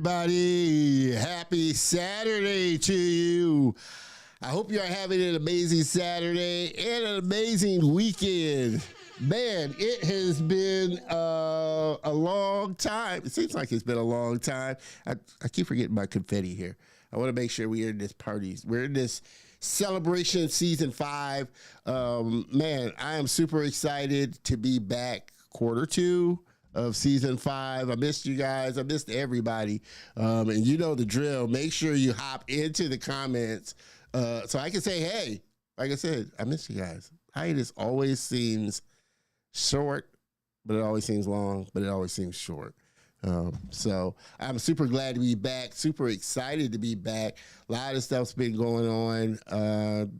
everybody? Happy Saturday to you. I hope you're having an amazing Saturday and an amazing weekend. Man, it has been a long time. It seems like it's been a long time. I keep forgetting my confetti here. I want to make sure we're in this party. We're in this celebration season 5. Man, I am super excited to be back quarter 2 of season 5. I missed you guys. I missed everybody. And you know the drill. Make sure you hop into the comments so I can say, hey, like I said, I missed you guys. Hiatus always seems short, but it always seems long, but it always seems short. So I'm super glad to be back, super excited to be back. A lot of stuff's been going on.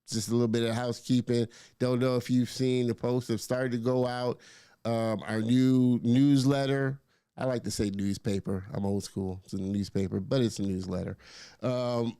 Just a little bit of housekeeping. Don't know if you've seen the posts have started to go out. Our new newsletter. I like to say newspaper. I'm old school. It's a newspaper, but it's a newsletter.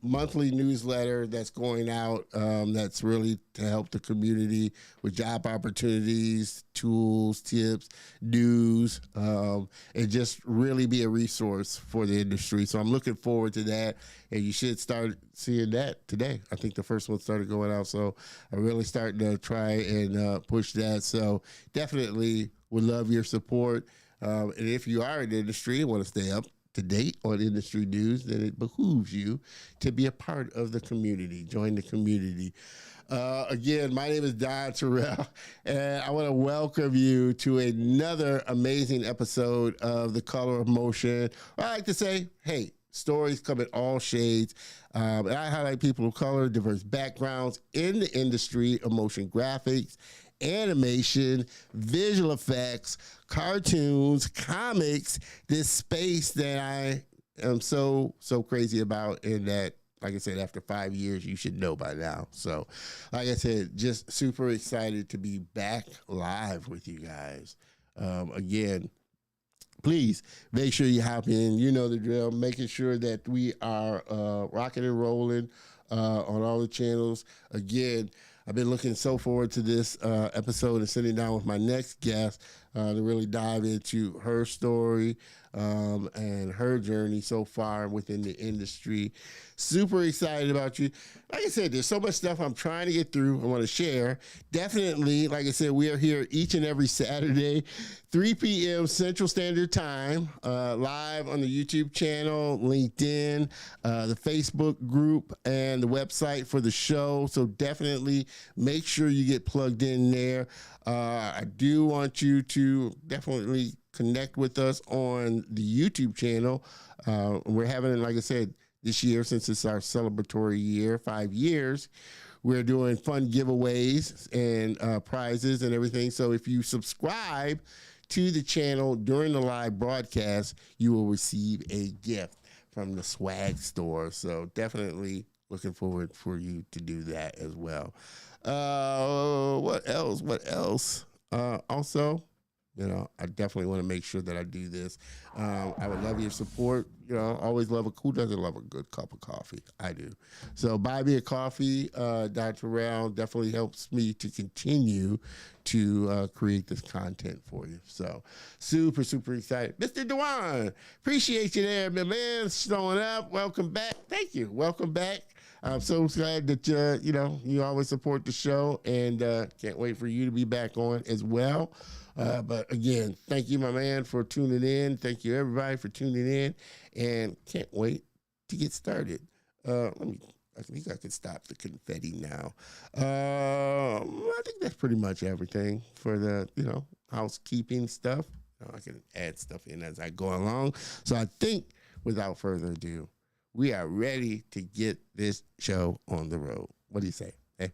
Monthly newsletter that's going out that's really to help the community with job opportunities, tools, tips, news, and just really be a resource for the industry. So I'm looking forward to that, and you should start seeing that today. I think the first one started going out, so I'm really starting to try and push that. So definitely would love your support. And if you are in the industry and want to stay up to date on industry news, then it behooves you to be a part of the community. Join the community. Again, my name is Don Terrell, and I want to welcome you to another amazing episode of The Color of Motion. I like to say, hey, stories come in all shades. And I highlight people of color, diverse backgrounds in the industry of motion graphics, animation, visual effects, cartoons, comics, this space that I am so crazy about, and that, like I said, after 5 years, you should know by now. So, like I said, just super excited to be back live with you guys. Again, please make sure you hop in. You know the drill, making sure that we are rocking and rolling on all the channels. Again, I've been looking so forward to this episode and sitting down with my next guest to really dive into her story and her journey so far within the industry. Super excited about you. Like I said, there's so much stuff I'm trying to get through. I want to share. Definitely, like I said, we are here each and every Saturday, 3 p.m. Central Standard Time, live on the YouTube channel, LinkedIn, the Facebook group, and the website for the show. So definitely make sure you get plugged in there. I do want you to definitely connect with us on the YouTube channel. We're having, like I said, this year, since it's our celebratory year, 5 years, we're doing fun giveaways and prizes and everything. So if you subscribe to the channel during the live broadcast, you will receive a gift from the swag store. So definitely looking forward for you to do that as well. What else? Also, I definitely want to make sure that I do this. I would love your support. Always love who doesn't love a good cup of coffee? I do. So buy me a coffee. Dr. Rao definitely helps me to continue to create this content for you. So super excited. Mr. Dewan, appreciate you there, my man, showing up. Welcome back. Thank you. Welcome back. I'm so glad that, you always support the show, and can't wait for you to be back on as well. But again, thank you, my man, for tuning in. Thank you, everybody, for tuning in, and can't wait to get started. I think I could stop the confetti now. I think that's pretty much everything for the, housekeeping stuff. I can add stuff in as I go along. So I think, without further ado, we are ready to get this show on the road. What do you say? Hey?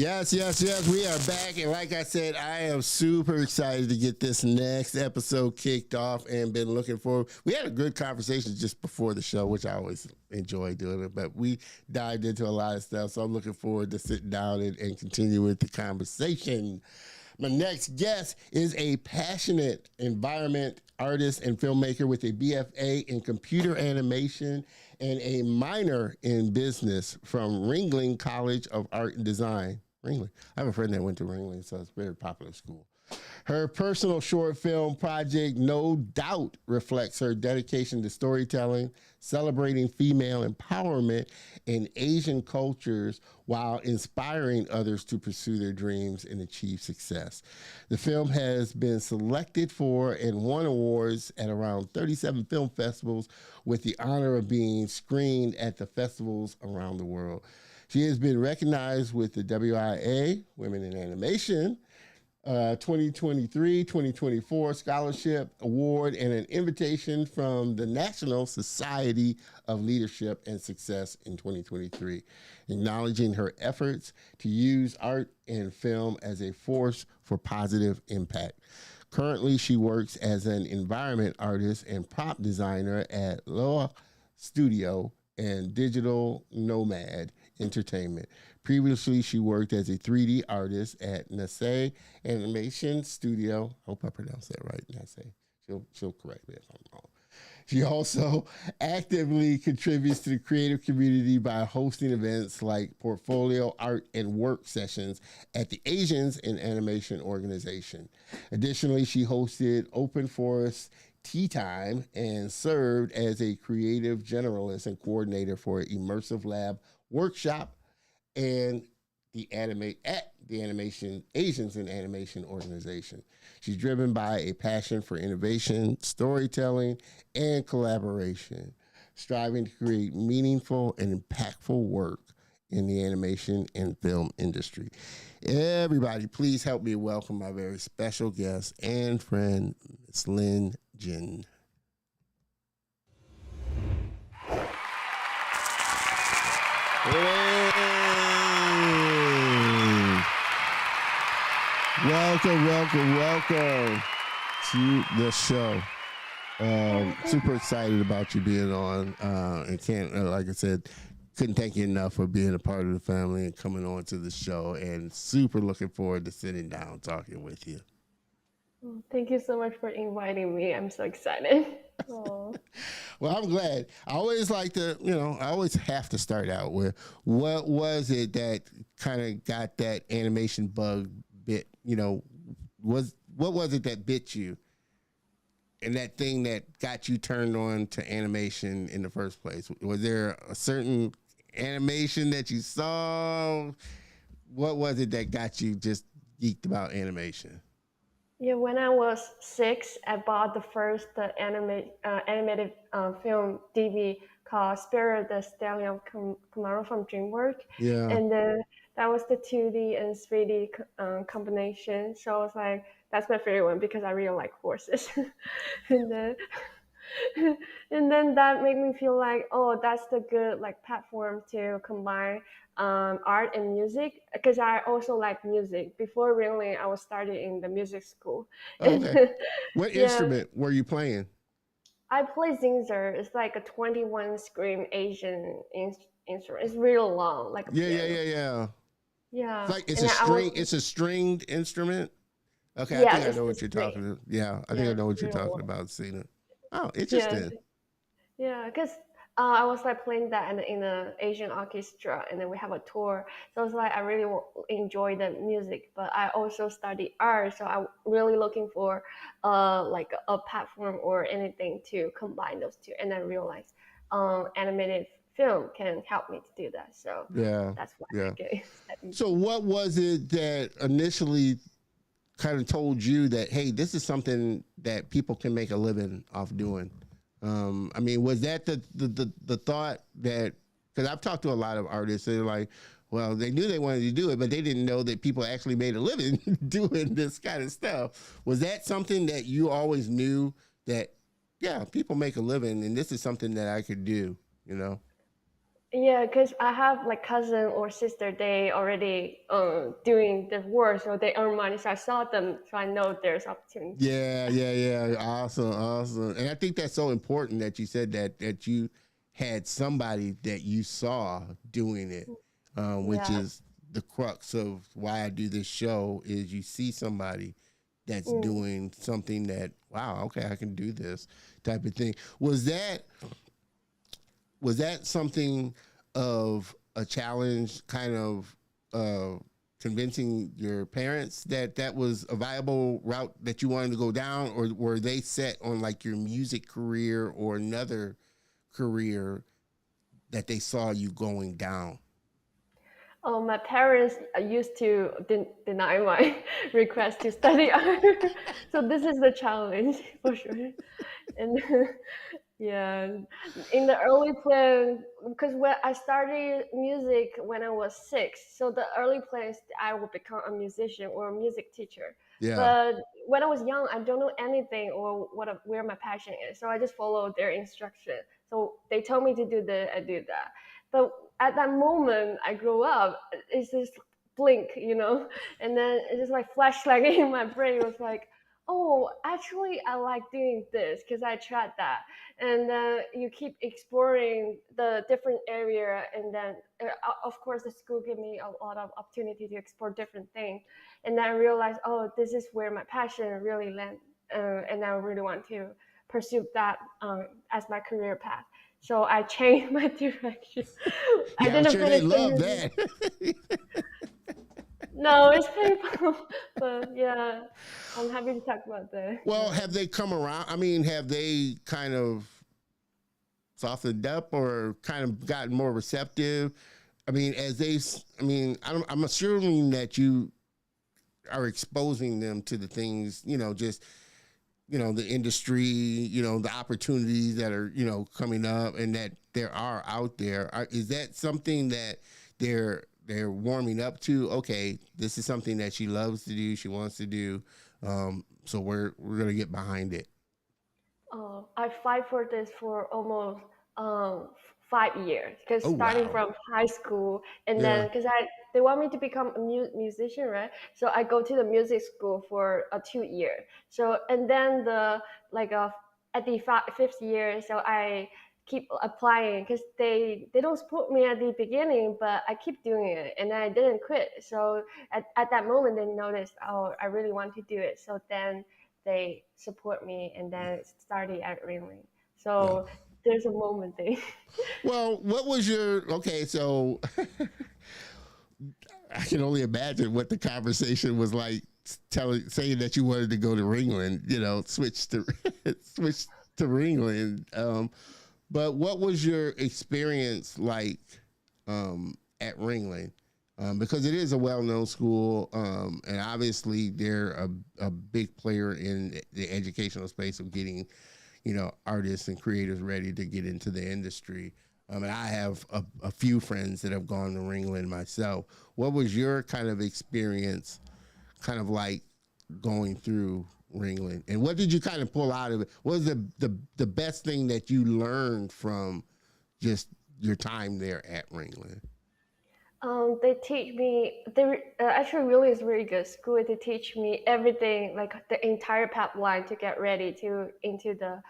Yes, yes, yes. We are back. And like I said, I am super excited to get this next episode kicked off and been looking forward. We had a good conversation just before the show, which I always enjoy doing it, but we dived into a lot of stuff. So I'm looking forward to sitting down and continue with the conversation. My next guest is a passionate environment artist and filmmaker with a BFA in computer animation and a minor in business from Ringling College of Art and Design. Ringling. I have a friend that went to Ringling, so it's a very popular school. Her personal short film project, no doubt, reflects her dedication to storytelling, celebrating female empowerment in Asian cultures while inspiring others to pursue their dreams and achieve success. The film has been selected for and won awards at around 37 film festivals, with the honor of being screened at the festivals around the world. She has been recognized with the WIA, Women in Animation, 2023-2024 Scholarship Award and an invitation from the National Society of Leadership and Success in 2023, acknowledging her efforts to use art and film as a force for positive impact. Currently, she works as an environment artist and prop designer at Loa Studio and Digital Nomad Entertainment. Previously, she worked as a 3D artist at Nasse Animation Studio. I hope I pronounced that right, Nasse. She'll correct me if I'm wrong. She also actively contributes to the creative community by hosting events like portfolio art and work sessions at the Asians in Animation organization. Additionally, she hosted Open Forest Teatime and served as a creative generalist and coordinator for Immersive Lab Workshop and the Animation Asians in Animation organization. She's driven by a passion for innovation, storytelling, and collaboration, striving to create meaningful and impactful work in the animation and film industry. Everybody, please help me welcome my very special guest and friend, Ms. Lin Jin. Welcome to the show. Super excited about you being on, and can't, like I said, couldn't thank you enough for being a part of the family and coming on to the show, and super looking forward to sitting down talking with you. Thank you so much for inviting me. I'm so excited. Well, I'm glad. I always like to, I always have to start out with what was it that kind of got that animation bug bit, what was it that bit you and that thing that got you turned on to animation in the first place? Was there a certain animation that you saw? What was it that got you just geeked about animation? Yeah, when I was 6, I bought the first animated film DVD called Spirit the Stallion Camaro from DreamWorks. Yeah. And then that was the 2D and 3D combination. So I was like, that's my favorite one because I really like horses. and then and then that made me feel like, oh, that's the good like platform to combine art and music, because I also like music. Before really, I was studying the music school. Okay. What Yeah, instrument were you playing? I play Zinzer. It's like a 21 string Asian instrument. It's real long, like a piano. Yeah. Yeah, It's like it's and a I was, string. It's a stringed instrument. Okay, I yeah, think I it's know the what you're string. talking about. Yeah, I think I Yeah, know what you're real talking long. about, Cena. Oh, Yeah, interesting. yeah, because I was like playing that in the Asian orchestra, and then we have a tour. So it's like I really enjoy the music, but I also study art, so I'm really looking for like a platform or anything to combine those two. And I realized animated film can help me to do that. So Yeah, that's why yeah. I get started. So, what was it that initially kind of told you that, hey, this is something that people can make a living off doing? I mean, was that the thought that, because I've talked to a lot of artists, they're like, well, they knew they wanted to do it, but they didn't know that people actually made a living doing this kind of stuff. Was that something that you always knew that, yeah, people make a living and this is something that I could do, you know? Yeah, because I have like cousin or sister, they already doing the work, so they earn money. So I saw them, so I know there's opportunity. Yeah, yeah, yeah. Awesome, awesome. And I think that's so important that you said that you had somebody that you saw doing it, which Yeah. is the crux of why I do this show. Is you see somebody that's Mm. doing something that, wow, okay, I can do this type of thing. Was that something of a challenge, kind of convincing your parents that that was a viable route that you wanted to go down, or were they set on like your music career or another career that they saw you going down? Oh, my parents used to deny my request to study art, so this is the challenge for sure. And yeah, in the early plan, because when I started music when I was 6, so the early plan is I will become a musician or a music teacher. Yeah, But when I was young, I don't know anything or where my passion is, so I just followed their instruction. So they told me to do that, I do that. But at that moment, I grew up. It's just blink, and then it's just like flashlight in my brain was like, oh, actually, I like doing this because I tried that. And then you keep exploring the different area, and then of course the school gave me a lot of opportunity to explore different things. And then I realized, oh, this is where my passion really lands, and I really want to pursue that as my career path. So I changed my direction. I yeah, I'm didn't sure they finish the love music. that. No, it's painful, but yeah, I'm happy to talk about that. Well, Yeah. have they come around? I mean, have they kind of softened up or kind of gotten more receptive? I mean, I mean, I'm assuming that you are exposing them to the things, just, the industry, the opportunities that are, coming up and that there are out there. Is that something that they're warming up to? Okay, this is something that she loves to do, she wants to do. So we're gonna get behind it. I fight for this for almost 5 years. Because Oh starting wow. from high school, and Yeah. then because they want me to become a musician, right? So I go to the music school for a 2 year. So and then the like at the fifth year, so I keep applying because they don't support me at the beginning, but I keep doing it, and I didn't quit. So at that moment, they noticed, oh, I really want to do it. So then they support me, and then it started at Ringling. Yeah. So there's a moment thing. Well, what was your okay? So I can only imagine what the conversation was like, saying that you wanted to go to Ringland. Switch to switch to Ringland. But what was your experience like at Ringling? Because it is a well-known school, and obviously they're a big player in the educational space of getting, artists and creators ready to get into the industry. And I have a few friends that have gone to Ringland myself. What was your kind of experience, kind of like going through Ringland, and what did you kind of pull out of it? What was the best thing that you learned from just your time there at Ringland? They teach me. They actually really is really good school. They teach me everything, like the entire pipeline to get ready to into the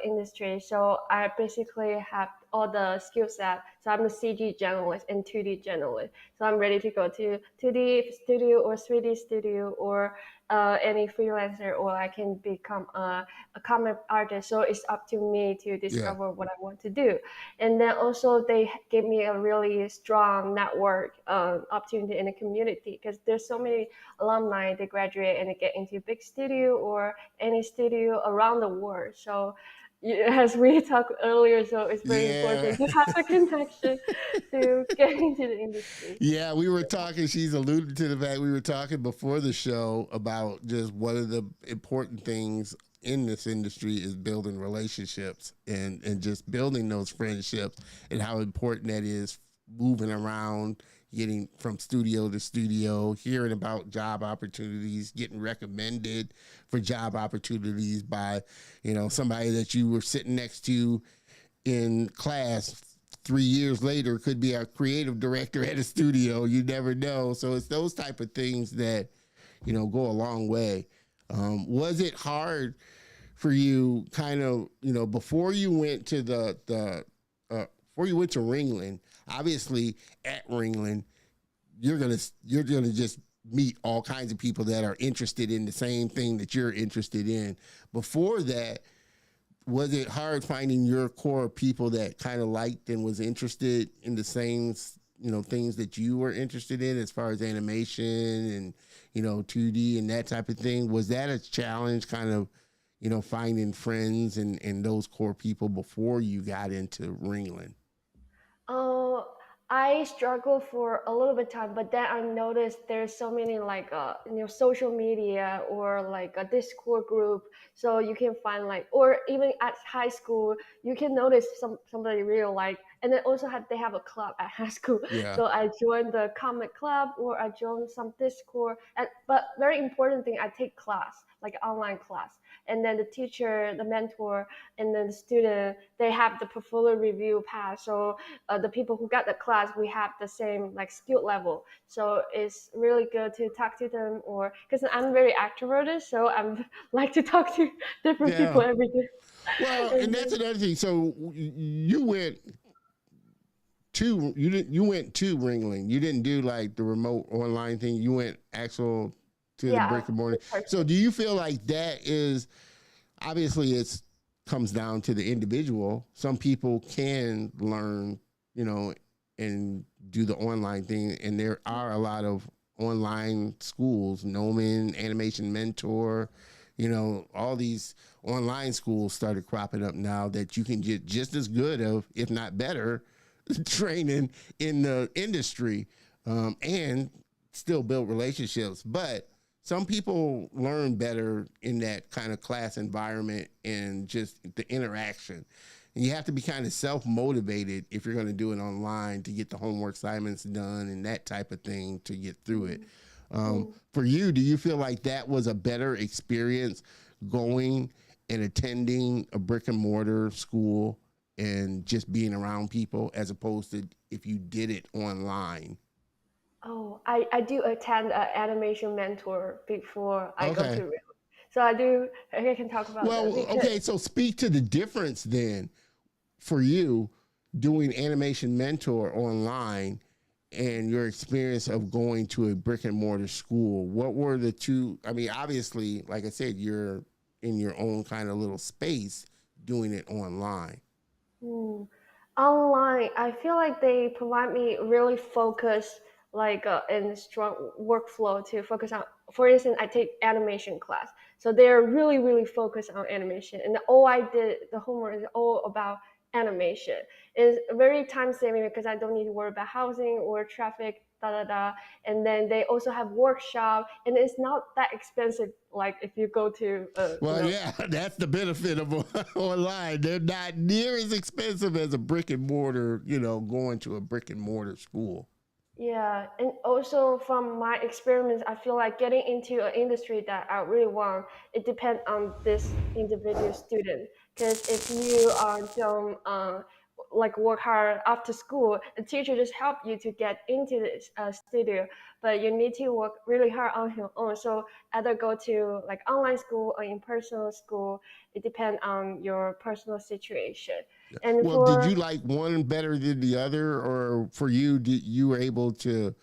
industry. So I basically have all the skill set. So I'm a CG generalist and 2D generalist. So I'm ready to go to 2D studio or 3D studio or any freelancer, or I can become a comic artist. So it's up to me to Yeah, discover what I want to do. And then also they gave me a really strong network opportunity in the community, because there's so many alumni, they graduate and they get into a big studio or any studio around the world. So as we talked earlier, so it's very yeah. important to have a connection to get into the industry. Yeah, we were talking. She's alluded to the fact we were talking before the show about just one of the important things in this industry is building relationships and just building those friendships, and how important that is, moving around, getting from studio to studio, hearing about job opportunities, getting recommended for job opportunities by, somebody that you were sitting next to in class 3 years later could be a creative director at a studio. You never know. So it's those type of things that, go a long way. Was it hard for you kind of, before you went to before you went to Ringling, obviously at Ringling, you're gonna just meet all kinds of people that are interested in the same thing that you're interested in. Before that, was it hard finding your core people that kind of liked and was interested in the same, things that you were interested in as far as animation and, 2D and that type of thing? Was that a challenge kind of, finding friends and those core people before you got into Ringling? Uh, I struggled for a little bit time, but then I noticed there's so many like social media or like a Discord group, so you can find like, or even at high school you can notice somebody real like, and then also they have a club at high school. Yeah. So I joined the comic club or I joined some Discord, and but very important thing, I take class like online class, and then the teacher, the mentor, and then the student, they have the portfolio review pass. So the people who got the class, we have the same like skill level. So it's really good to talk to them, or because I'm very extroverted, so I'm like to talk to different Yeah. people every day. Well, and that's another thing. So you went to Ringling. You didn't do like the remote online thing. You went actual to the brick and mortar. So do you feel like that is, obviously it's comes down to the individual. Some people can learn, and do the online thing, and there are a lot of online schools, Nomad, Animation Mentor, all these online schools started cropping up now that you can get just as good of, if not better, training in the industry, and still build relationships. But some people learn better in that kind of class environment and just the interaction. And you have to be kind of self-motivated if you're going to do it online to get the homework assignments done and that type of thing to get through it. For you, do you feel like that was a better experience going and attending a brick and mortar school and just being around people as opposed to if you did it online? Oh, I do attend an animation mentor before I go Okay. to real. So I can talk about that. Well, okay, so speak to the difference then for you doing animation mentor online and your experience of going to a brick and mortar school. What were the two? I mean, obviously, like I said, you're in your own kind of little space doing it online. Online, I feel like they provide me really focused, like and strong workflow to focus on. For instance, I take animation class, so they're really focused on animation, and all I did, the homework is all about animation. It's very time saving because I don't need to worry about housing or traffic, da da da. And then they also have workshop, and it's not that expensive. Like if you go to, Well, yeah, that's the benefit of online. They're not near as expensive as a brick and mortar, going to a brick and mortar school. Yeah, and also from my experiments, I feel like getting into an industry that I really want, it depends on this individual student. Because if you don't like work hard after school, the teacher just help you to get into this studio, but you need to work really hard on your own. So either go to like online school or in personal school. It depends on your personal situation. And Well, did you like one better than the other, or for you, you were able to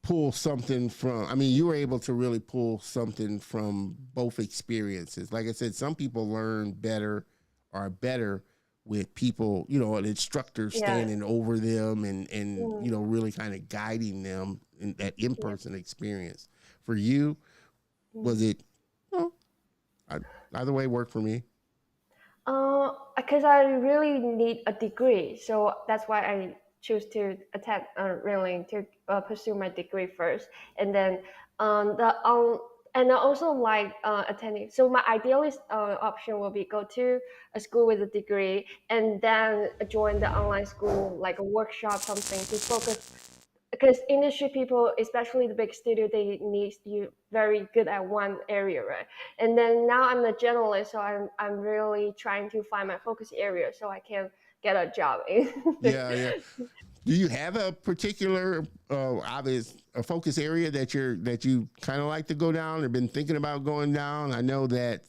pull something from? I mean, you were able to really pull something from both experiences. Like I said, some people learn better, are better with people, an instructor standing over them and really kind of guiding them in that in-person experience. For you, was it? Well, either way worked for me. Because I really need a degree, so that's why I choose to attend Railing to pursue my degree first, and then and I also like attending. So my idealist option will be go to a school with a degree, and then join the online school like a workshop, something to focus, because industry people, especially the big studio, they need you very good at one area, right? And then now I'm a generalist, so I'm really trying to find my focus area so I can get a job in. Yeah, yeah. Do you have a particular obvious a focus area that you kind of like to go down or been thinking about going down? I know that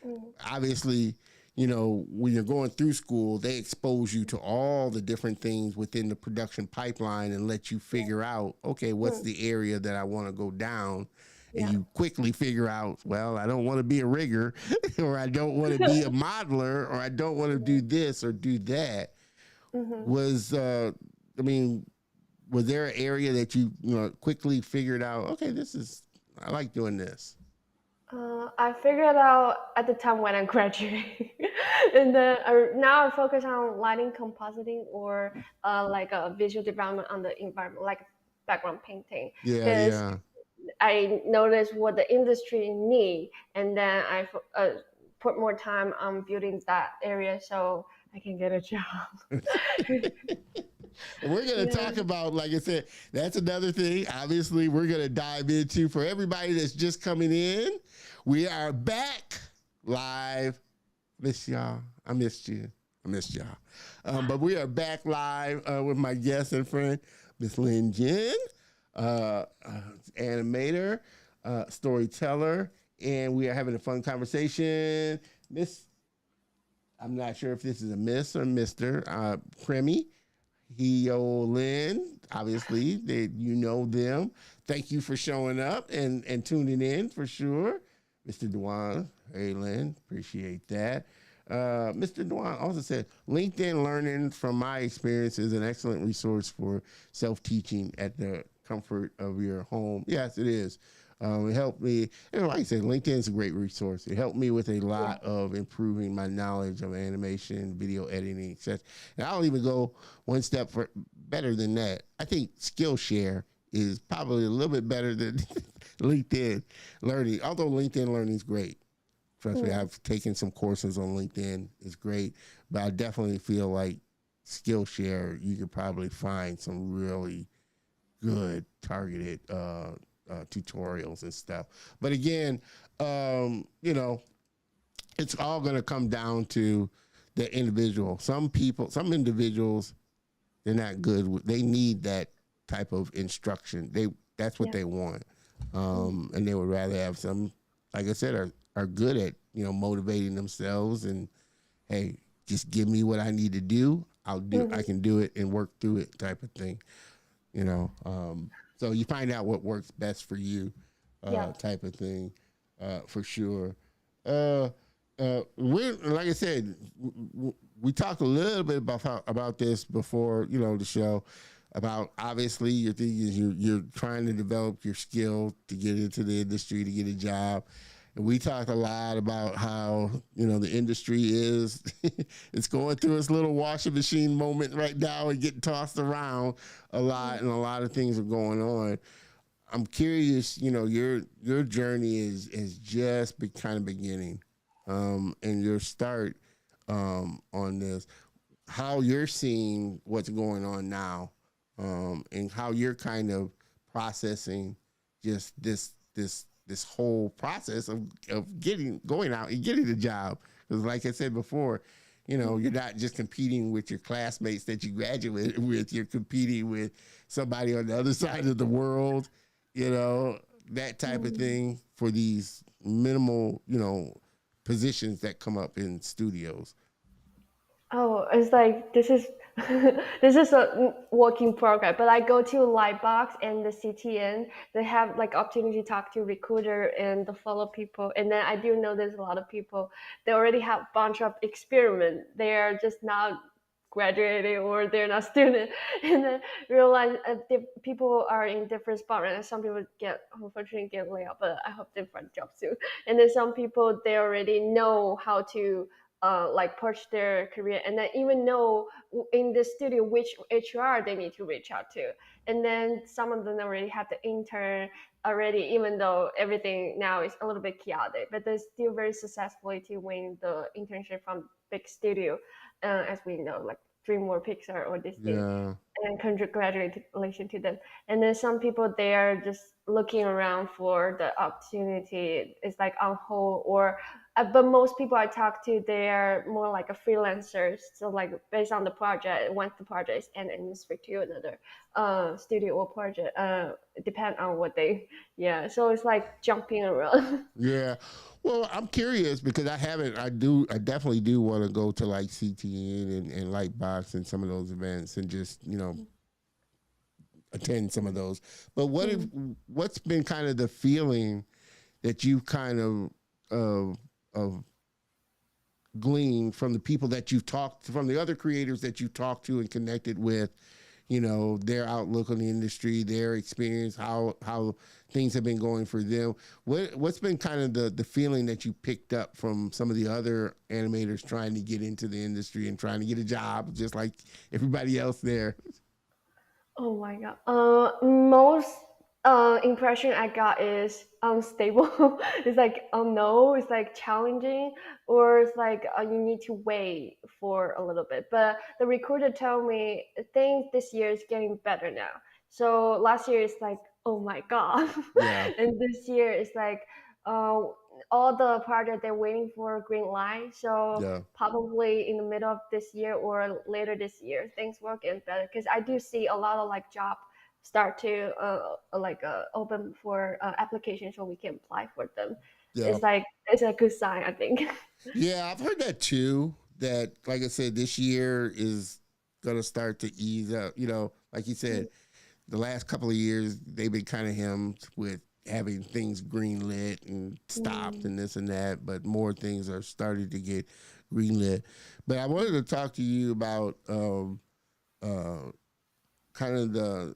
Mm, obviously, you know, when you're going through school, they expose you to all the different things within the production pipeline and let you figure out, okay, what's mm, the area that I want to go down? And yeah. you quickly figure out, well, I don't want to be a rigger, or I don't want to be a modeler, or I don't want to do this or do that. Hmm. Was, I mean, was there an area that you know, quickly figured out, okay, I like doing this? I figured out at the time when I graduated, and then now I focus on lighting compositing or like a visual development on the environment, like background painting, Yeah, because yeah. I noticed what the industry need, and then I put more time on building that area so I can get a job. And we're going to Yeah. talk about, like I said, that's another thing. Obviously, we're going to dive into for everybody that's just coming in. We are back live. Miss y'all. I missed you. I missed y'all. But we are back live with my guest and friend, Miss Lin Jin, animator, storyteller, and we are having a fun conversation. Miss, I'm not sure if this is a Miss or Mister Premi. Lin, obviously, you know them. Thank you for showing up and tuning in for sure. Mr. Dewan, hey Lin, appreciate that. Mr. Dewan also said, LinkedIn Learning, from my experience, is an excellent resource for self-teaching at the comfort of your home. Yes, it is. It helped me. And like I said, LinkedIn is a great resource. It helped me with a Yeah. lot of improving my knowledge of animation, video editing, etc. And I'll even go one step better than that. I think Skillshare is probably a little bit better than LinkedIn Learning. Although LinkedIn Learning is great. Trust me, Mm. I've taken some courses on LinkedIn. It's great, but I definitely feel like Skillshare, you could probably find some really good targeted tutorials and stuff. But again, you know, it's all going to come down to the individual. Some individuals, they're not good. They need that type of instruction. That's what Yeah. they want, Mm. and they would rather have some, like I said, are good at motivating themselves and hey, just give me what I need to do. I'll do. I Hmm. can do it and work through it, type of thing. You know, so you find out what works best for you, Yeah. type of thing, for sure. Uh, we like I said, we talked a little bit about this before, the show. About obviously your thing is you're trying to develop your skill to get into the industry to get a job. And we talked a lot about how the industry is it's going through its little washing machine moment right now and getting tossed around a lot, and a lot of things are going on. I'm curious, your journey is just kind of beginning, and your start on this, how you're seeing what's going on now, and how you're kind of processing just this whole process of going out and getting a job. Because like I said before, you're not just competing with your classmates that you graduated with. You're competing with somebody on the other side of the world, you know, that type of Mm. thing for these minimal, positions that come up in studios. Oh, it's like this is this is a work in progress. But I go to Lightbox and the CTN. They have like opportunity to talk to recruiter and to follow people. And then I do know there's a lot of people. They already have a bunch of experiment. They are just not graduating or they're not student. And then realize people are in different spot. Right? Some people unfortunately get laid off, but I hope they find a job soon. And then some people they already know how to like push their career and then even know in the studio which HR they need to reach out to. And then some of them already have the intern already, even though everything now is a little bit chaotic, but they're still very successfully to win the internship from big studio, as we know, like DreamWorks, Pixar, or Disney. Yeah. And congratulations to them. And then some people they are just looking around for the opportunity. It's like on hold or but most people I talk to, they're more like a freelancers. So like based on the project, once the project is ended, and you switch to another studio or project. Depend on what they, yeah. So it's like jumping around. Yeah. Well, I'm curious because I haven't. I definitely do want to go to like CTN and Lightbox and some of those events and just attend some of those. But what's been kind of the feeling that you've kind of gleaned from the people that you've talked, from the other creators that you've talked to and connected with, their outlook on the industry, their experience, how things have been going for them. What's been kind of the feeling that you picked up from some of the other animators trying to get into the industry and trying to get a job, just like everybody else there? Oh my god. Most impression I got is unstable. It's like no, it's like challenging, or it's like you need to wait for a little bit. But the recruiter told me things this year is getting better now. So last year is like oh my god, Yeah, and this year is like uh, all the project they're waiting for a green light. So yeah, probably in the middle of this year or later this year, things will get better. Because I do see a lot of like job start to open for applications so we can apply for them. yeah. It's a good sign, I think. Yeah, I've heard that too. That, like I said, this year is going to start to ease up. Like you said, the last couple of years, they've been kind of hemmed with having things greenlit and stopped Mm. and this and that, but more things are starting to get greenlit. But I wanted to talk to you about uh, kind of the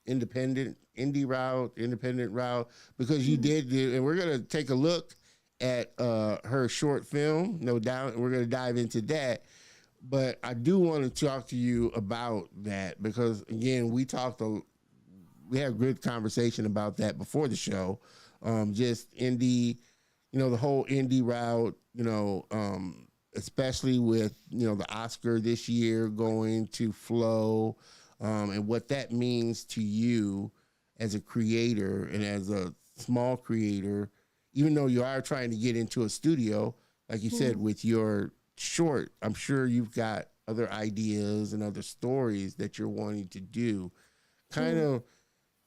independent route, because you Mm. did do, and we're gonna take a look at her short film, no doubt, and we're gonna dive into that. But I do want to talk to you about that because again, we had a good conversation about that before the show. Just indie, the whole indie route, especially with the Oscar this year going to Flow, and what that means to you as a creator and as a small creator, even though you are trying to get into a studio, like you said, Mm. with your short, I'm sure you've got other ideas and other stories that you're wanting to do. Kind Mm. of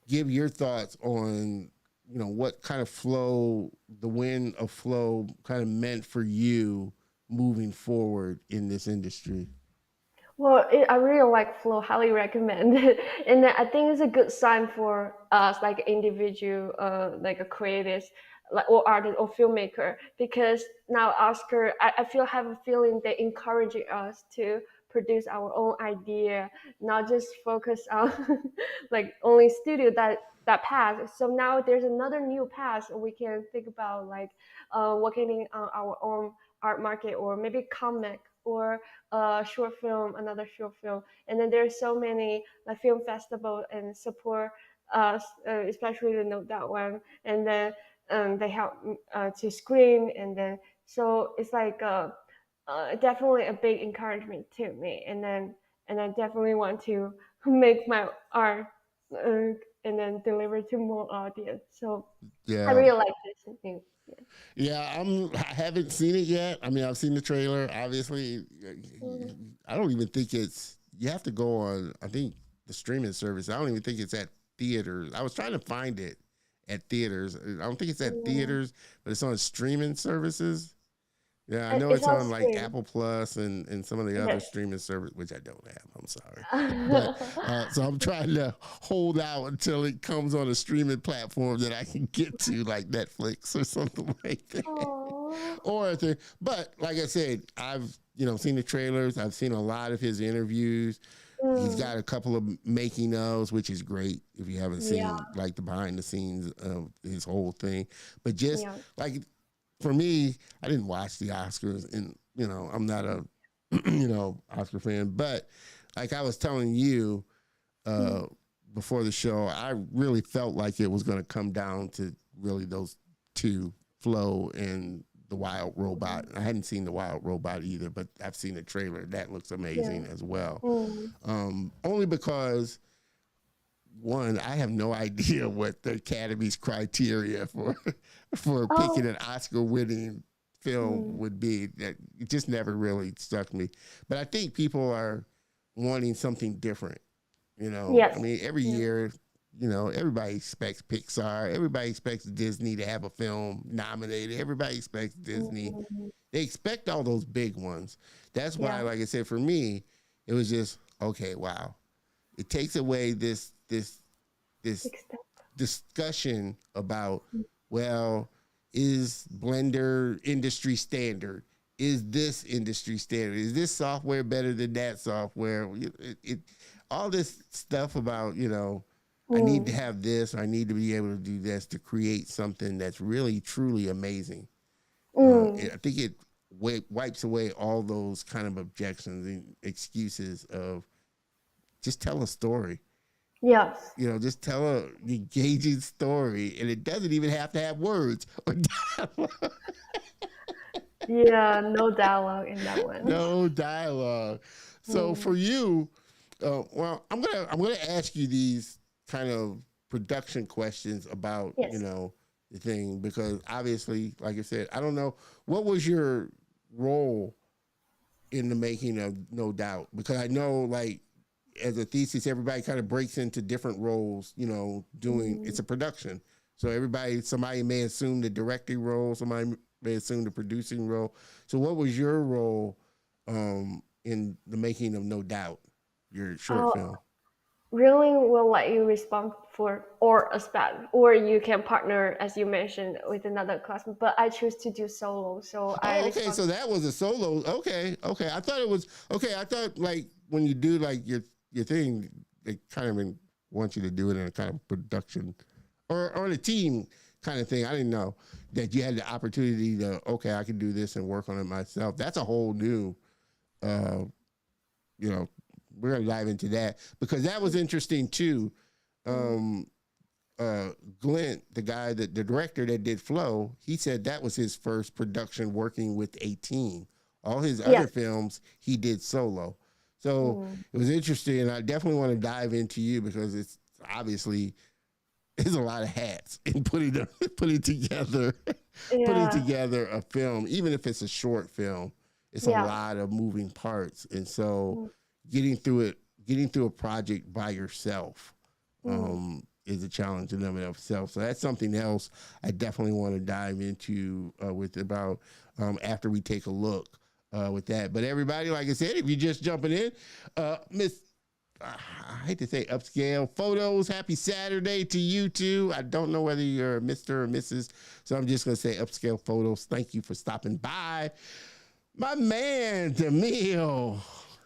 give your thoughts on what kind of flow, the win of flow kind of meant for you moving forward in this industry. Well, I really like Flow, highly recommend it. And I think it's a good sign for us, like individual, like a creators, like or artist or filmmaker, because now Oscar, have a feeling they encouraging us to produce our own idea, not just focus on like only studio that path. So now there's another new path we can think about, like working on our own art market or maybe comic or short film, another short film, and then there's so many like film festival and support us, especially the Know That one, and then they help to screen, and then so it's like definitely a big encouragement to me, and I definitely want to make my art uh, and then deliver to more audience. So I Yeah. really like this thing. Yeah. Yeah, I haven't seen it yet. I mean, I've seen the trailer. Obviously, Mhm. I don't even think it's. You have to go on. I think the streaming service. I don't even think it's at theaters. I was trying to find it at theaters. I don't think it's at Yeah. theaters, but it's on streaming services. Yeah, I know It's it's on on like stream. Apple Plus and some of the other Yes. streaming service, which I don't have. I'm sorry, but so I'm trying to hold out until it comes on a streaming platform that I can get to, like Netflix or something like that. Oh. Or I think, but like I said, I've seen the trailers. I've seen a lot of his interviews. He's Mm. got a couple of making ofs, which is great if you haven't Yeah. seen like the behind the scenes of his whole thing. But just Yeah. like for me, I didn't watch the Oscars, and I'm not a Oscar fan. But like I was telling you Mm. uh, before the show, I really felt like it was going to come down to really those two, Flo and the Wild Robot. I hadn't seen the Wild Robot either, but I've seen the trailer. That looks Yeah. amazing as well. Mm. Only because one, I have no idea what the Academy's criteria for picking Oh. an Oscar-winning film Mm. would be. That it just never really struck me. But I think people are wanting something different. Yes. I mean, every Yeah. year, everybody expects Pixar. Everybody expects Disney to have a film nominated. Everybody expects Disney. Mhm. They expect all those big ones. That's why, Yeah. like I said, for me, it was just okay. Wow, it takes away this Big step. discussion about, well, is Blender industry standard? Is this industry standard? Is this software better than that software? All this stuff about, I need to Mm. have this, or I need to be able to do this to create something that's really, truly amazing. Mm. I think it wipes away all those kind of objections and excuses of just tell a story. Yes. Just tell a engaging story, and it doesn't even have to have words or dialogue. Yeah. No dialogue in that one. No dialogue. So Mm. for you, well, I'm gonna ask you these kind of production questions about Yes. the thing, because obviously, like I said, I don't know what was your role in the making of No Doubt, because I know, like, as a thesis, everybody kind of breaks into different roles, doing, it's Mm. a production. So somebody may assume the directing role, somebody may assume the producing role. So what was your role in the making of No Doubt, your short Oh, film? really will let you respond for or a spec, or you can partner, as you mentioned, with another classmate. But I choose to do solo, so I Oh, okay. respond. So that was a solo. Okay. Okay. I thought it was, okay. I thought, like, when you do like your thing, they kind of want you to do it in a kind of production or on a team kind of thing. I didn't know that you had the opportunity to, okay, I can do this and work on it myself. That's a whole new, uh, you know, we're gonna dive into that, because that was interesting too. Mm. Um, Glint, the director that did Flow, he said that was his first production working with a team. All his other Yes. films he did solo. So Mm. it was interesting, and I definitely want to dive into you, because it's obviously there's a lot of hats in putting together putting Yeah. together a film, even if it's a short film. It's a Yeah. lot of moving parts, and so Mm. getting through a project by yourself Mm. is a challenge in and of itself. So that's something else I definitely want to dive into with about after we take a look with that. But everybody, like I said, if you're just jumping in, Miss, I hate to say upscale photos, happy Saturday to you too. I don't know whether you're a Mr. or Mrs., so I'm just going to say upscale photos. Thank you for stopping by. My man, Demille,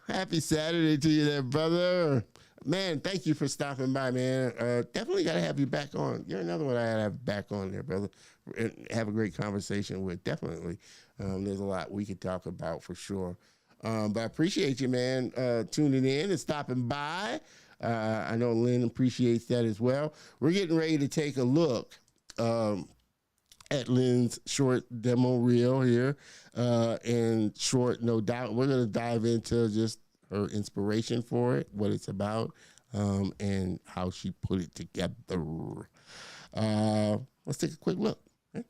happy Saturday to you there, brother. Man, thank you for stopping by, man. Definitely got to have you back on. You're another one I got to have back on there, brother, and have a great conversation with. Definitely. There's a lot we could talk about for sure. But I appreciate you, man, tuning in and stopping by. I know Lynn appreciates that as well. We're getting ready to take a look at Lynn's short demo reel here, and short, no doubt. We're going to dive into just her inspiration for it, what it's about, and how she put it together. Let's take a quick look. Okay?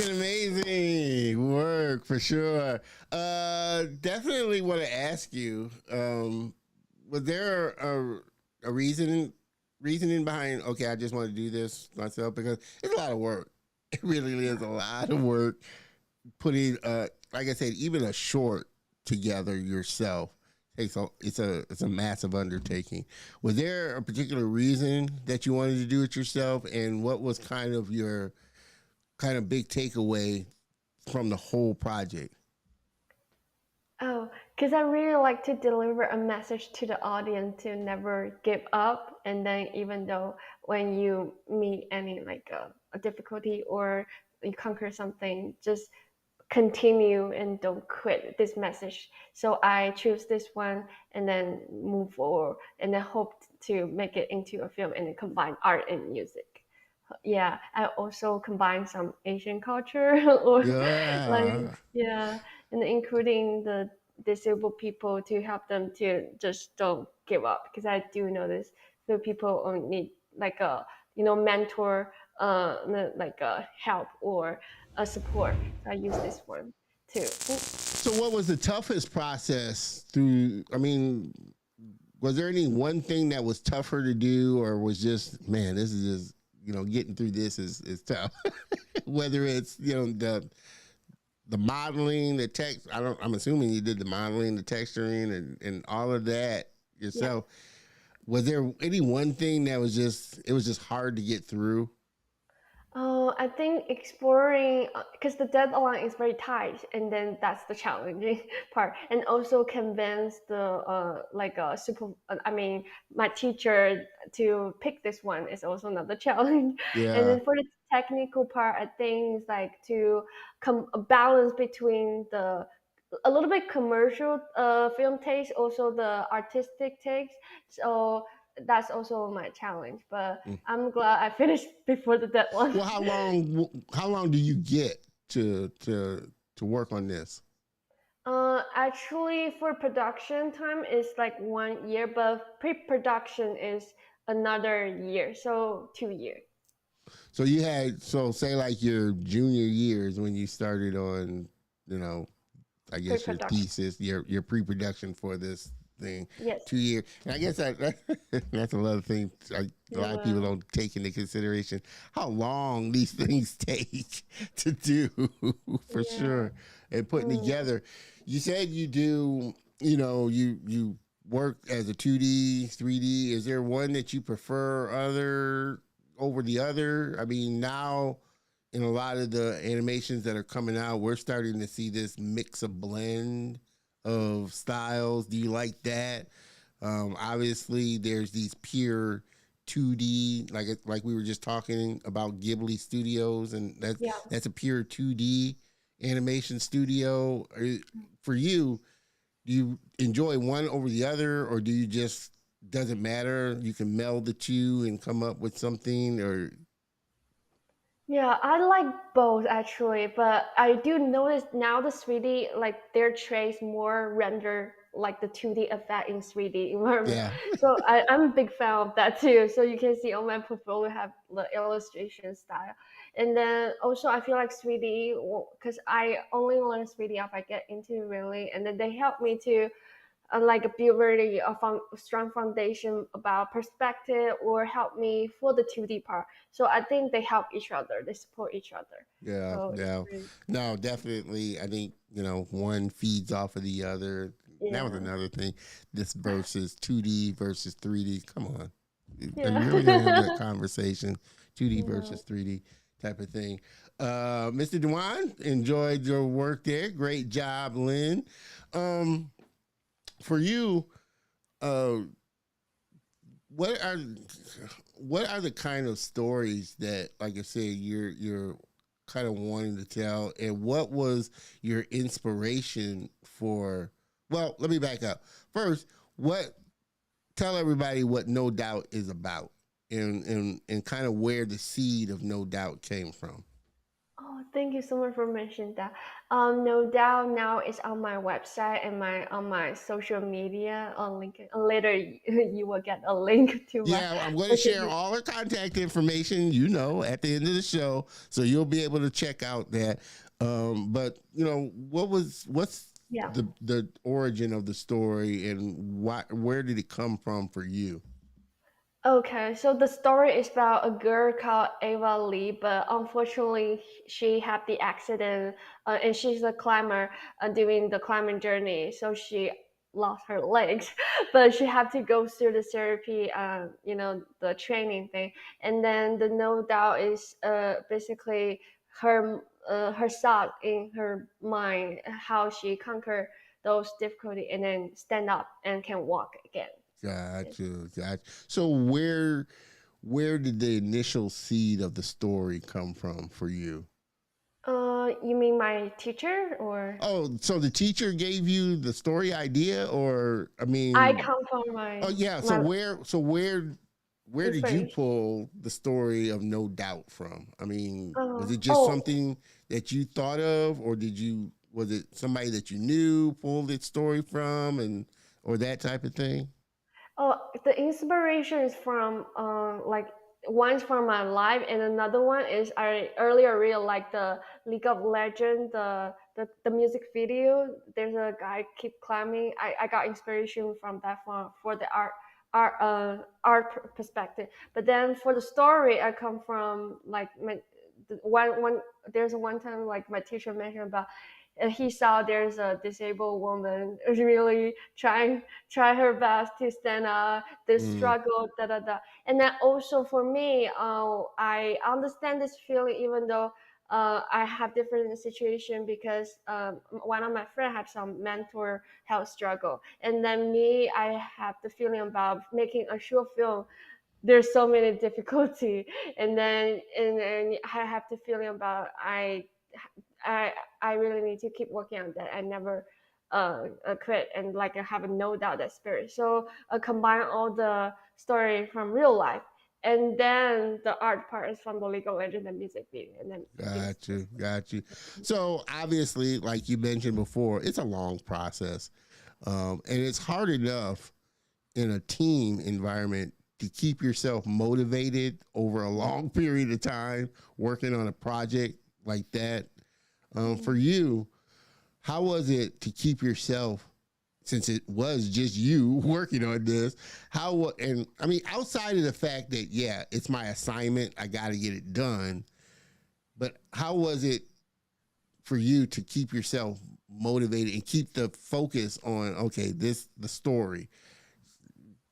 Amazing work for sure. Definitely want to ask you, was there a reasoning behind, okay, I just want to do this myself? Because it's a lot of work. It really is a lot of work putting, like I said, even a short together yourself takes it's a massive undertaking. Was there a particular reason that you wanted to do it yourself, and what was kind of your kind of big takeaway from the whole project? Oh, because I really like to deliver a message to the audience to never give up. And then even though when you meet any like a difficulty or you conquer something, just continue and don't quit this message. So I choose this one and then move forward and then hope to make it into a film and then combine art and music. Yeah, I also combine some Asian culture or like Yeah. yeah, and including the disabled people to help them to just don't give up because I do notice few people only need like a mentor, like a help or a support. So I use this one too. So, what was the toughest process through? I mean, was there any one thing that was tougher to do, or was just, man, this is just, getting through this is tough. Whether it's the modeling, the text. I'm assuming you did the modeling, the texturing, and all of that Yeah. yourself. Was there any one thing that was just hard to get through? I think exploring because the deadline is very tight, and then that's the challenging part. And also convince the I mean, my teacher to pick this one is also another challenge. And Yeah. then for the technical part, I think it's like to balance between the a little bit commercial film taste, also the artistic taste. So that's also my challenge. But Mm. I'm glad I finished before the deadline. Well, how long do you get to work on this? Actually, for production time is like 1 year, but pre-production is another year, so 2 years. So you had, so say like your junior years when you started on, you know, I guess your Pre-production, thesis, your pre-production for this thing, yes. 2 years, and I guess that's another thing. A lot of people Yeah. don't take into consideration how long these things take to do, for Yeah. sure, and putting Mm. together. You said you do, you work as a 2D, 3D. Is there one that you prefer other over the other? I mean, now in a lot of the animations that are coming out, we're starting to see this mix of blend of styles. Do you like that? Obviously, there's these pure 2D, like we were just talking about Ghibli Studios, and Yeah. that's a pure 2D animation studio. For you, do you enjoy one over the other, or do you just doesn't matter? You can meld the two and come up with something, or Yeah, I like both actually, but I do notice now the 3D like their trace more render like the 2D effect in 3D environment. yeah, So I'm a big fan of that too. So you can see on my portfolio have the illustration style. And then also I feel like 3D because I only learn 3D if I get into really, and then they help me to like build really a strong foundation about perspective or help me for the 2D part. So I think they help each other, they support each other. yeah, So it's yeah. really, No, definitely. I think one feeds off of the other. That was yeah, another thing. This versus 2D versus 3D. Come on, are yeah. you really gonna have that conversation? 2D Yeah. versus 3D type of thing. Mr. Dewan, enjoyed your work there. Great job, Lynn. Um, for you, uh, what are what are the kind of stories that, like I said, you're kind of wanting to tell, and what was your inspiration for? Well, let me back up first. What Tell everybody what No Doubt is about, and kind of where the seed of No Doubt came from. Oh, thank you so much for mentioning that. No doubt now it's on my website and my on my social media on LinkedIn. Later, you will get a link to my Yeah, I'm going to social share media. all her contact information, at the end of the show, so you'll be able to check out that. But what's Yeah. the origin of the story, and where did it come from for you? Okay, so the story is about a girl called Ava Lee, but unfortunately, she had the accident, and she's a climber during the climbing journey, so she lost her legs, but she had to go through the therapy, the training thing, and then the no doubt is basically her thought in her mind, how she conquer those difficulty and then stand up and can walk again. Gotcha. So where did the initial seed of the story come from for you? You mean my teacher or Oh, so the teacher gave you the story idea, or I I mean, come from oh yeah. So my where did you inspiration? pull the story of No Doubt from? I mean, was it just Oh, something that you thought of, or was it somebody that you knew pulled its story from, and or that type of thing? oh, the inspiration is from like one's from my life, and another one is I earlier really like the League of Legends, the music video. There's a guy keep climbing. I got inspiration from that for the art perspective. But then for the story, I come from like one there's one time like my teacher mentioned about he saw there's a disabled woman really try her best to stand up, the Mm, struggle, da da da. And then also for me, I understand this feeling even though I have different situation because one of my friends had some mental health struggle, and then me, I have the feeling about making a short film. There's so many difficulty, and then and I have the feeling about I I really need to keep working on that. I never quit and like I have a no doubt that spirit. So combine all the story from real life, and then the art part is from the League of Legends and music video, and then things. got you. So obviously, like you mentioned before, it's a long process, and it's hard enough in a team environment to keep yourself motivated over a long period of time working on a project like that. For you, how was it to keep yourself, since it was just you working on this? And I mean, outside of the fact that, yeah, it's my assignment, I got to get it done, but how was it for you to keep yourself motivated and keep the focus on, okay, the story?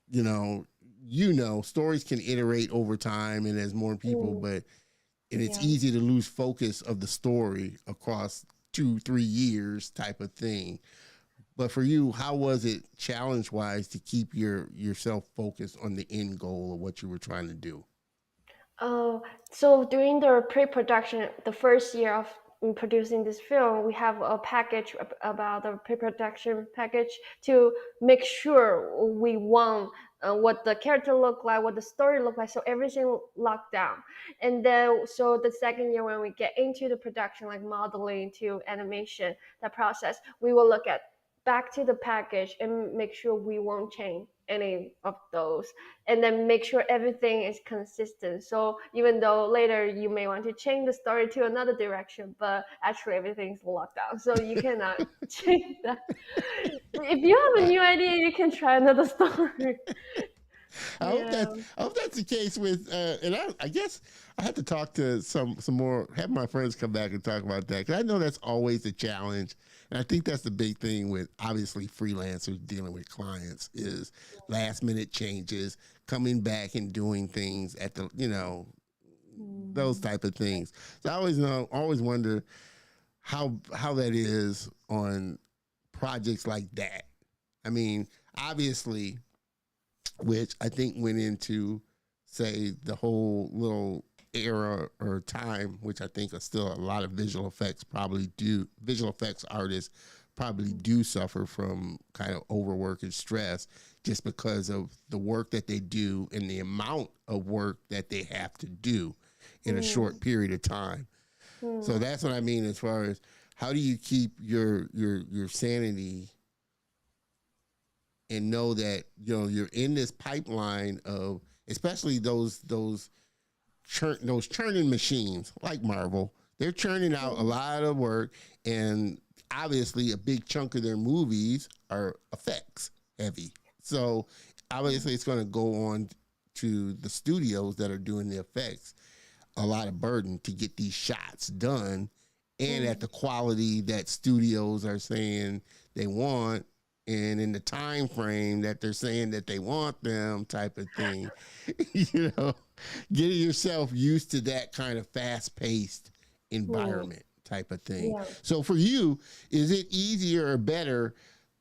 you know, stories can iterate over time and as more people, Mm, but and it's yeah. easy to lose focus of the story across 2-3 years type of thing. But for you, how was it challenge wise to keep yourself focused on the end goal of what you were trying to do? Uh, so during the pre-production, the first year of producing this film, we have a package about the pre-production package to make sure we want what the character look like, what the story look like, so everything locked down. And then, so the second year when we get into the production, like modeling to animation, that process, we will look at back to the package and make sure we won't change any of those, and then make sure everything is consistent. So even though later you may want to change the story to another direction, but actually everything's locked down, so you cannot change that. If you have a new idea, you can try another story. Yeah. I hope that's the case with, and I guess I have to talk to some more, have my friends come back and talk about that, because I know that's always a challenge, and I think that's the big thing with obviously freelancers dealing with clients is last minute changes, coming back and doing things at the those Mm. type of things. So I always wonder how that is on projects like that. I mean, obviously, which I think went into, say, the whole little era or time, which I think are still a lot of visual effects artists probably do suffer from kind of overwork and stress just because of the work that they do and the amount of work that they have to do in a short Mm. period of time. So that's what I mean as far as how do you keep your sanity and know that you're in this pipeline of, especially those churning machines like Marvel. They're churning out a lot of work, and obviously a big chunk of their movies are effects heavy. So obviously it's going to go on to the studios that are doing the effects a lot of burden to get these shots done and at the quality that studios are saying they want and in the time frame that they're saying that they want them, type of thing. Getting yourself used to that kind of fast-paced environment type of thing. Yeah. So for you, is it easier or better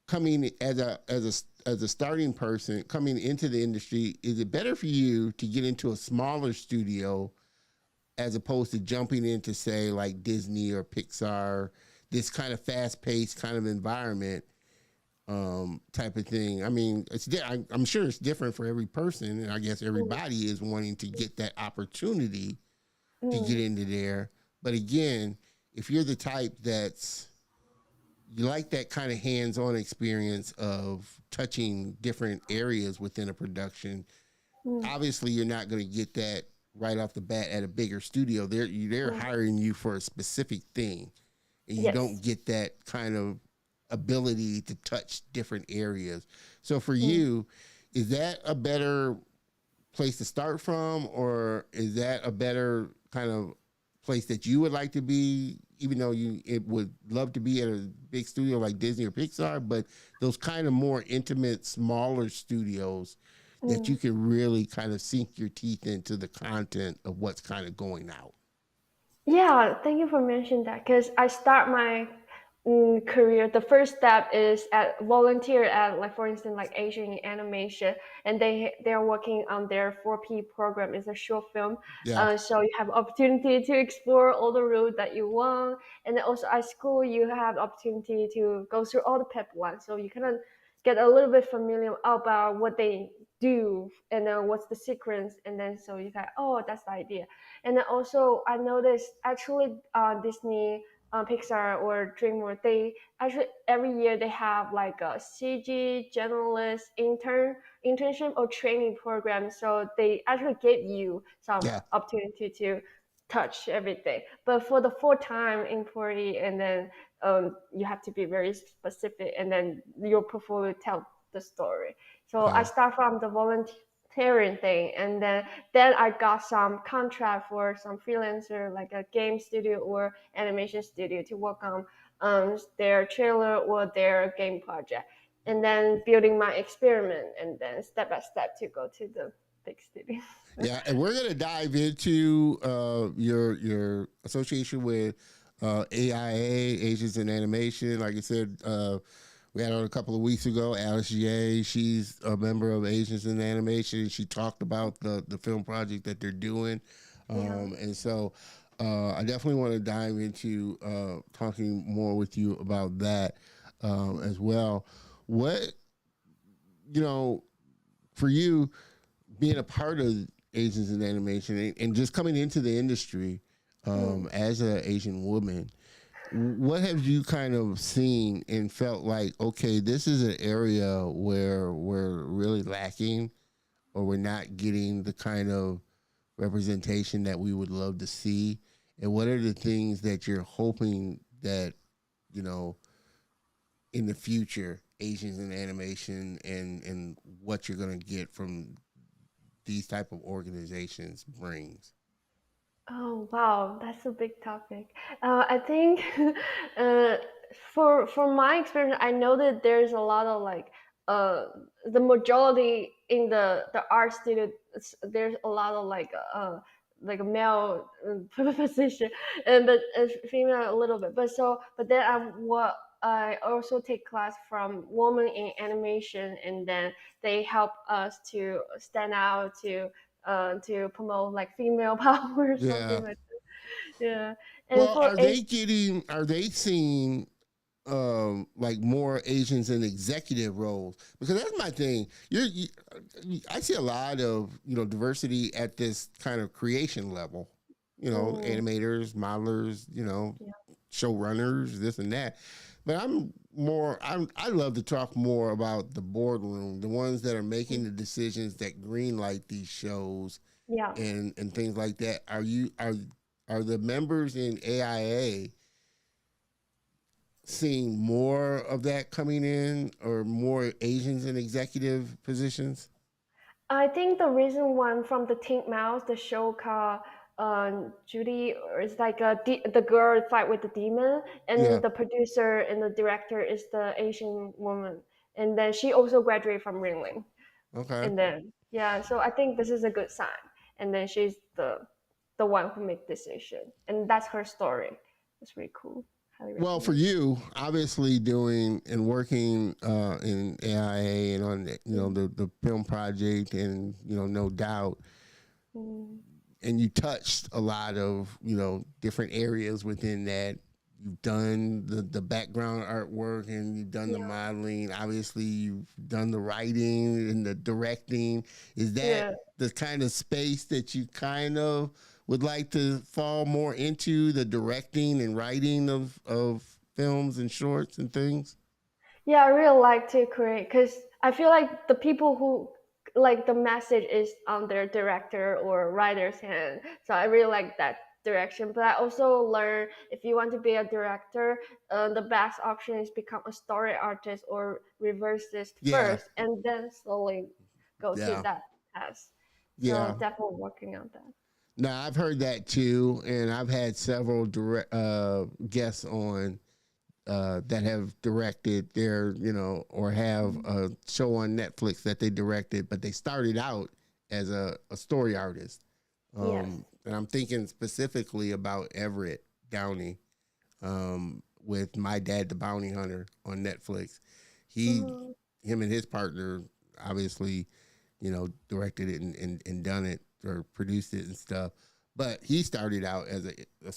coming as a starting person coming into the industry? Is it better for you to get into a smaller studio as opposed to jumping into, say, like Disney or Pixar, this kind of fast-paced kind of environment type of thing? I mean, I'm sure it's different for every person, and I guess everybody is wanting to get that opportunity to get into there. But again, if you're the type you like that kind of hands-on experience of touching different areas within a production, obviously you're not going to get that right off the bat at a bigger studio. They're hiring you for a specific thing, and you don't get that kind of ability to touch different areas. So for you, is that a better place to start from, or is that a better kind of place that you would like to be, even though it would love to be at a big studio like Disney or Pixar, but those kind of more intimate, smaller studios that you can really kind of sink your teeth into the content of what's kind of going out? Yeah, thank you for mentioning that, because I start my career. The first step is at volunteer at, like, for instance, like Asian animation, and they're working on their 4P program. It's a short film. Yeah. So you have opportunity to explore all the route that you want, and then also at school you have opportunity to go through all the pipeline, so you kind of get a little bit familiar about what they do and then what's the sequence, and then so you like, oh, that's the idea. And then also I noticed actually Disney, Pixar or DreamWorks, they actually every year they have like a CG generalist internship or training program. So they actually give you some Yeah. opportunity to touch everything. But for the full-time employee, and then you have to be very specific, and then your portfolio tell the story. So I start from the volunteering thing, and then I got some contract for some freelancer like a game studio or animation studio to work on their trailer or their game project, and then building my experiment, and then step by step to go to the big studio. Yeah, and we're gonna dive into your association with AIA, Asians in Animation. Like I said, we had on a couple of weeks ago, Alice Ye. She's a member of Asians in Animation. She talked about the film project that they're doing, and so I definitely want to dive into talking more with you about that as well. What for you, being a part of Asians in Animation and just coming into the industry as an Asian woman, what have you kind of seen and felt like, okay, this is an area where we're really lacking or we're not getting the kind of representation that we would love to see? And what are the things that you're hoping that, you know, in the future, Asians in Animation and what you're going to get from these type of organizations brings? Oh wow, that's a big topic. I think uh, for my experience, I know that there's a lot of like uh, the majority in the art studio. There's a lot of like a male position, and but female a little bit. But then I also take class from women in animation, and then they help us to stand out to promote like female power or Yeah. something like that. Yeah. And Well, for Asian, are they seeing like more Asians in executive roles? Because that's my thing. I see a lot of diversity at this kind of creation level. Mm, animators, modelers, yeah. showrunners, this and that. But I love to talk more about the boardroom, the ones that are making Mm, the decisions that greenlight these shows yeah. and things like that. Are the members in AIA seeing more of that coming in, or more Asians in executive positions? I think the reason one from the Teen Mouse, the show called Judy, or it's like the girl fight with the demon, and Yeah. the producer and the director is the Asian woman, and then she also graduated from Ringling, Okay. and then yeah, so I think this is a good sign, and then she's the one who made decision, and that's her story. It's really cool. Highly Well, for recommend. you, obviously doing and working in AIA and on Mm, the film project, and no doubt, mm, and you touched a lot of different areas within that. You've done the background artwork, and you've done the yeah, modeling. Obviously, you've done the writing and the directing. Is that yeah. the kind of space that you kind of would like to fall more into, the directing and writing of films and shorts and things? Yeah, I really like to create because I feel like the people who like the message is on their director or writer's hand. So I really like that direction. But I also learn if you want to be a director, the best option is become a story artist or reverse this Yeah, first and then slowly go to yeah, that path. yeah. So definitely working on that. Now I've heard that too, and I've had several direct guests on that have directed their, or have Mm. a show on Netflix that they directed, but they started out as a story artist. Yes. And I'm thinking specifically about Everett Downey, with My Dad the Bounty Hunter on Netflix. He, Mm, him and his partner, obviously, directed it and done it or produced it and stuff. But he started out as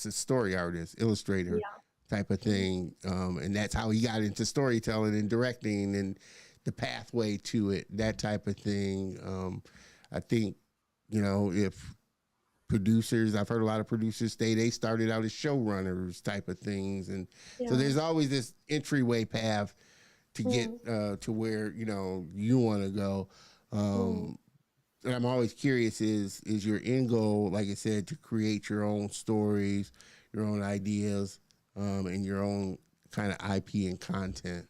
a story artist, illustrator yeah. type of Mm, thing, and that's how he got into storytelling and directing and the pathway to it, that type of thing. I think if producers, I've heard a lot of producers say they started out as showrunners type of things, and so yeah. there's always this entryway path to get Mm, to where you want to go. mm, Um, and I'm always curious: is your end goal, like I said, to create your own stories, your own ideas, and your own kind of IP and content?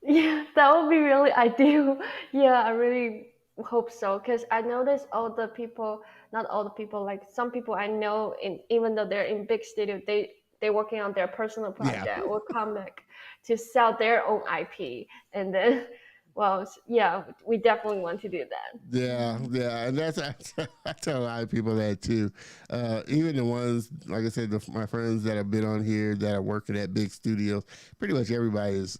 yeah, that would be really ideal. Yeah, I really hope so because I notice all the people, not all the people, like some people I know, in even though they're in big studio, they working on their personal Yeah. project or comic to sell their own IP, and then, well, yeah, we definitely want to do that. Yeah, yeah, and that's I tell a lot of people that too. Even the ones, like I said, my friends that have been on here that are working at big studios. Pretty much everybody is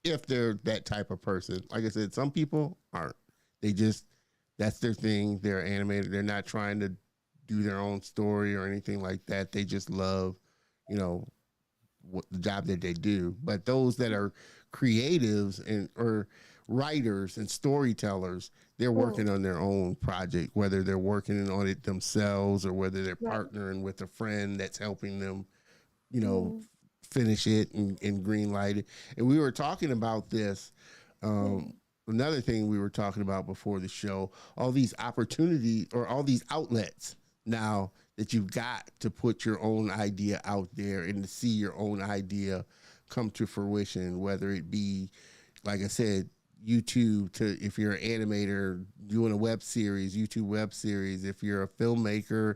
if they're that type of person. Like I said, some people aren't. They just that's their thing. They're animated. They're not trying to do their own story or anything like that. They just love, you know, what the job that they do. But those that are creatives and or writers and storytellers, they're Mm, working on their own project, whether they're working on it themselves or whether they're right. partnering with a friend that's helping them, you know, Mm, finish it and green light it. And we were talking about this. Um, mm, Another thing we were talking about before the show, all these opportunities or all these outlets now that you've got to put your own idea out there and to see your own idea come to fruition, whether it be, like I said, YouTube, to if you're an animator doing a web series, YouTube web series, if you're a filmmaker,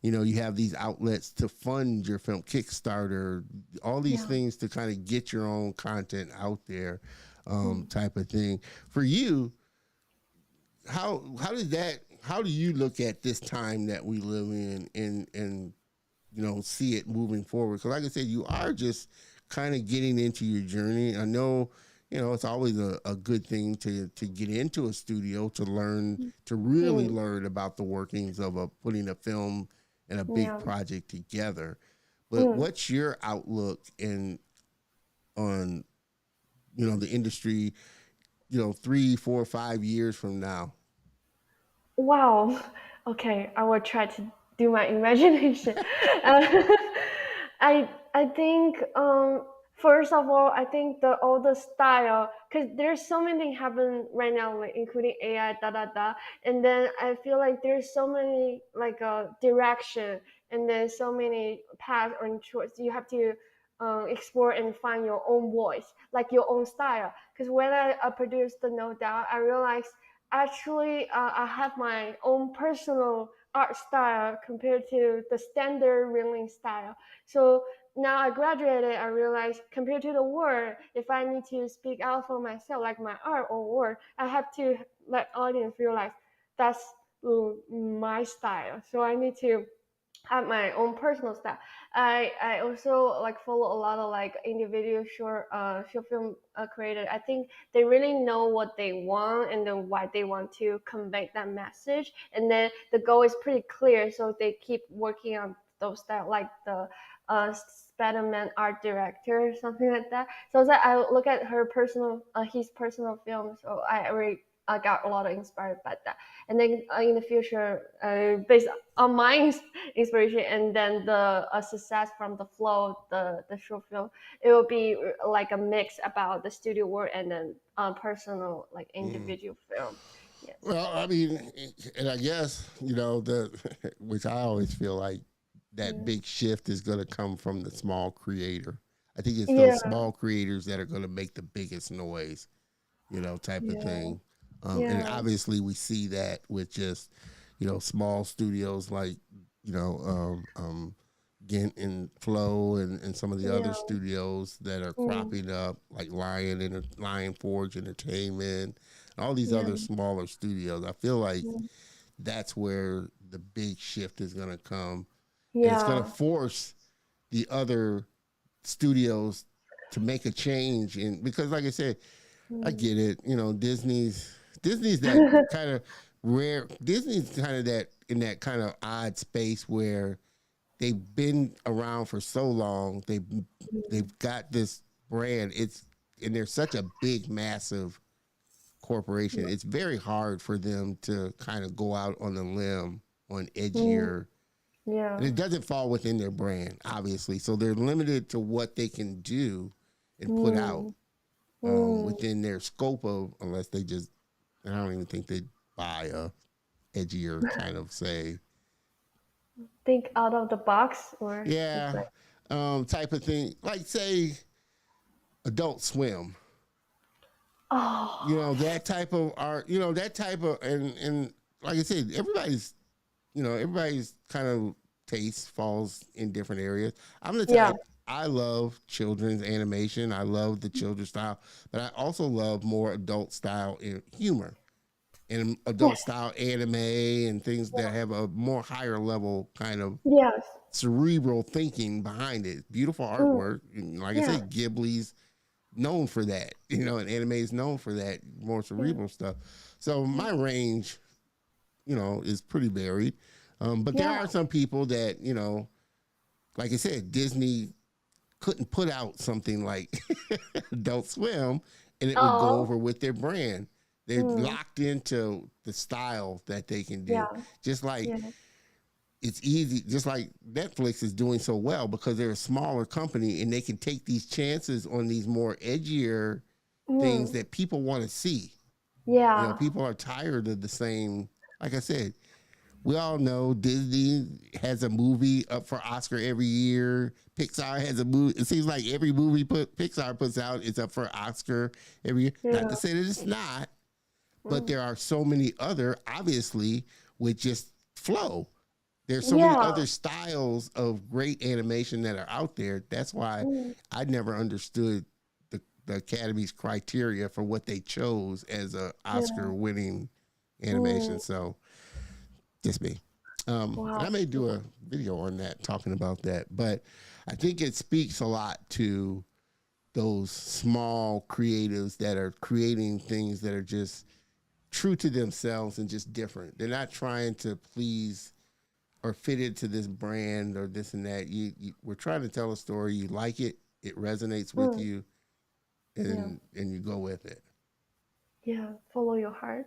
you have these outlets to fund your film, Kickstarter, all these yeah. things to kind of get your own content out there, Mm, type of thing. For you, how do you look at this time that we live in and see it moving forward? Because like I said, you are just kind of getting into your journey. I know, it's always a good thing to get into a studio to learn, to really mm, learn about the workings of putting a film and a big yeah. project together. But Mm. what's your outlook on the industry, 3, 4, 5 years from now? Wow. Okay, I will try to do my imagination. Uh, I think first of all, I think all the style, because there's so many things happen right now, like including AI, da da da, and then I feel like there's so many like direction, and then so many paths or choice. You have to explore and find your own voice, like your own style. Because when I produced the No Doubt, I realized actually I have my own personal art style compared to the standard reeling style. So now I graduated, I realized compared to the world, if I need to speak out for myself, like my art or work, I have to let audience realize that's my style. So I need to have my own personal style. I also like follow a lot of like individual short film creators. I think they really know what they want and then why they want to convey that message, and then the goal is pretty clear. So they keep working on those style, like the Spider-Man art director or something like that. So it's like I look at his personal film. So I really got a lot of inspired by that. And then in the future, based on my inspiration and then the success from the flow, the short film, it will be like a mix about the studio work and then personal, like Mm. individual film. Yes. Well, I mean, and I guess, the which I always feel like that Yeah. big shift is going to come from the small creator. I think it's those Yeah. small creators that are going to make the biggest noise, type of Yeah. thing. And Yeah. obviously, we see that with just, small studios like, you know, Gint and Flow and some of the other Yeah. studios that are Mm. cropping up, like Lion Forge Entertainment, and all these Yeah. other smaller studios. I feel like Mm. that's where the big shift is going to come, and it's going to Yeah. force the other studios to make a change. And because, like I said, I Mm. get it. Disney's that kind of rare. Disney's kind of that in that kind of odd space where they've been around for so long. They've got this brand. And they're such a big, massive corporation. It's very hard for them to kind of go out on a limb on Mm. edgier, and Yeah. it doesn't fall within their brand, obviously. So they're limited to what they can do and put out Mm. Mm. within their scope of, unless they just, I don't even think they'd buy a edgier kind of say, Think out of the box, or it's yeah, like, type of thing. Like say Adult Swim, oh, that type of art, that type of, and like I said, everybody's kind of taste falls in different areas. I'm the yeah. type, I love children's animation. I love the children's style, but I also love more adult style humor and adult Yes. style anime and things that have a more higher level kind of Yes. cerebral thinking behind it. Beautiful Mm. artwork. And like I Yeah. said, Ghibli's known for that, and anime is known for that more Yeah. cerebral stuff. So my range, is pretty varied. But there Yeah. are some people that, like I said, Disney couldn't put out something like Adult Swim and it would go Oh. over with their brand. They're Mm. locked into the style that they can do. Yeah. Just like Yeah. it's easy, just like Netflix is doing so well because they're a smaller company and they can take these chances on these more edgier things Mm. that people want to see. Yeah. People are tired of the same, like I said, we all know Disney has a movie up for Oscar every year. Pixar has a movie. It seems like every movie Pixar puts out is up for Oscar every year. Not Yeah. to say that it's not, but Mm. there are so many other, obviously, with just flow. There's so many Yeah. other styles of great animation that are out there. That's why Mm. I never understood the Academy's criteria for what they chose as a Yeah. Oscar winning animation. Mm. So just me. And I Wow. may do a video on that talking about that, but I think it speaks a lot to those small creatives that are creating things that are just true to themselves and just different. They're not trying to please or fit into this brand or this and that. We're trying to tell a story. You like it, it resonates with Mm. you, Yeah. and you go with it. Yeah. Follow your heart.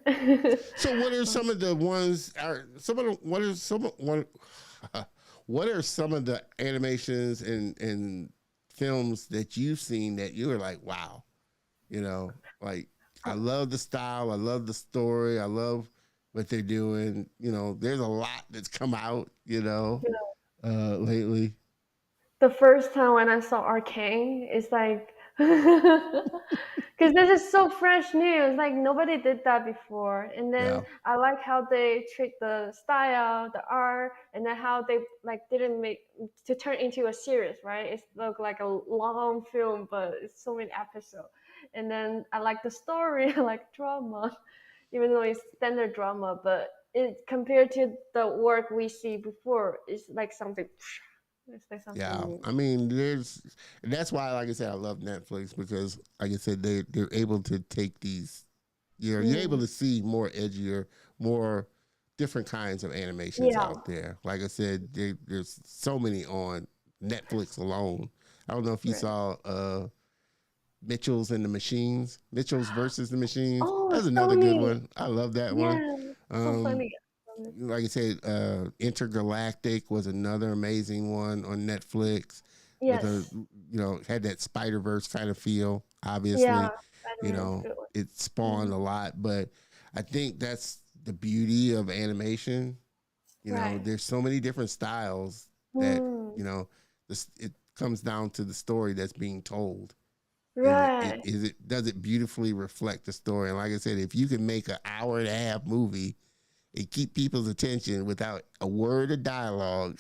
So, what are Oh. some of the ones? Are some of the, what are some one? what are some of the animations and films that you've seen that you were like, wow, you know, like I love the style, I love the story, I love what they're doing. You know, there's a lot that's come out, lately. The first time when I saw Arcane, it's like, because this is so fresh news. Like nobody did that before. And then Yeah, I like how they treat the style, the art, and then how they like didn't make to turn into a series, right? It's look like a long film, but it's so many episodes. And then I like the story, I like drama, even though it's standard drama, but it compared to the work we see before, it's like something. It's like something yeah. new. I mean, and that's why, like I said, I love Netflix because, like I said, they're able to take these. You're able Mm. to see more edgier, more different kinds of animations Yeah, out there. Like I said, there's so many on Netflix alone. I don't know if you right. saw Mitchell's and the Machines, Mitchell's versus the Machines. Oh, That's so another good neat. one. I love that one. Yeah, so Um, funny. like I said, Intergalactic was another amazing one on Netflix with a, Yes. had that Spider Verse kind of feel. Yeah, Obviously, Spider-Man is a good one. it spawned a lot, but I think that's the beauty of animation. Right. There's so many different styles that Mm. it comes down to the story that's being told, and Right. it does it beautifully reflect the story. And like I said, if you can make an hour and a half movie and keep people's attention without a word of dialogue,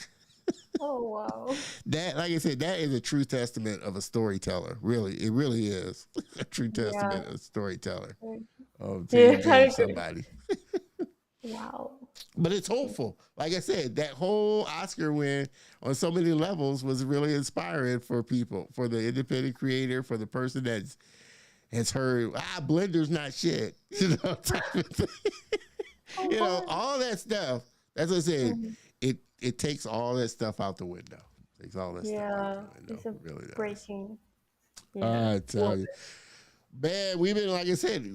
Oh wow. that, like I said, that is a true testament of a storyteller. Really, it really is a true Yeah. testament of a storyteller to Yeah, I engage agree. somebody. Wow. But it's hopeful. Like I said, that whole Oscar win on so many levels was really inspiring for people, for the independent creator, for the person that has heard, Blender's not shit, type of thing. Oh boy. All that stuff. That's what I said. Mhm. It takes all that stuff out the window. Takes all that stuff out Yeah, the window. it's a It really does. breaking. Yeah. I tell you, man, we've been, like I said,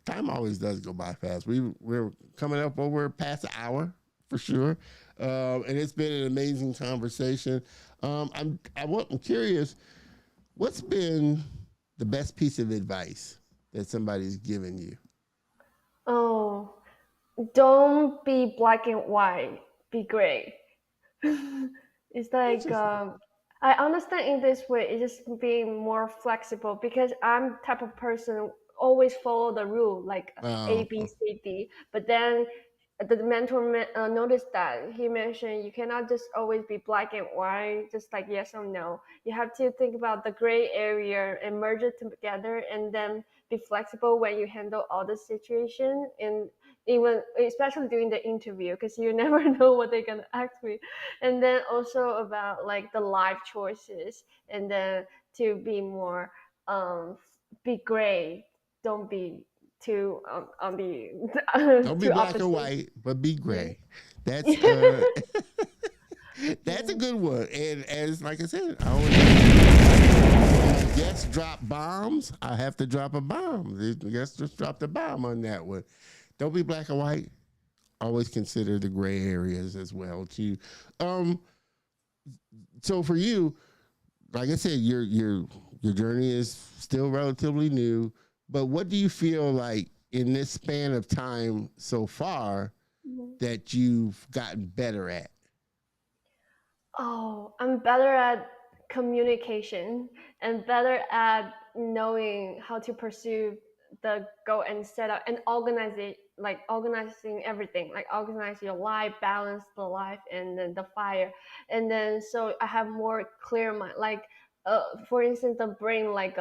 time always does go by fast. We're coming up over past an hour for sure, and it's been an amazing conversation. I'm curious, what's been the best piece of advice that somebody's given you? Oh, don't be black and white. Be gray. It's like Interesting. I understand in this way. It's just being more flexible because I'm type of person always follow the rule like A Uh, B C D. But then the mentor noticed that he mentioned you cannot just always be black and white, just like yes or no. You have to think about the gray area and merge it together, and then be flexible when you handle all the situation and even especially during the interview because you never know what they're gonna ask me, and then also about like the life choices, and then to be more be gray, don't be too on the don't be too black or opposite. white, but be Yeah. gray. That's Yeah. that's a Yeah. good one. And as like I said, I always guests drop bombs. I have to drop a bomb. The guests just dropped a bomb on that one. Don't be black or white. Always consider the gray areas as well too. Um, so for you, like I said, your journey is still relatively new. But what do you feel like in this span of time so far Mhm. that you've gotten better at? Oh, I'm better at communication and better at knowing how to pursue the goal and set up and organize it, like organizing everything, like organize your life, balance the life, and then the fire. And then so I have more clear mind, like for instance, the brain like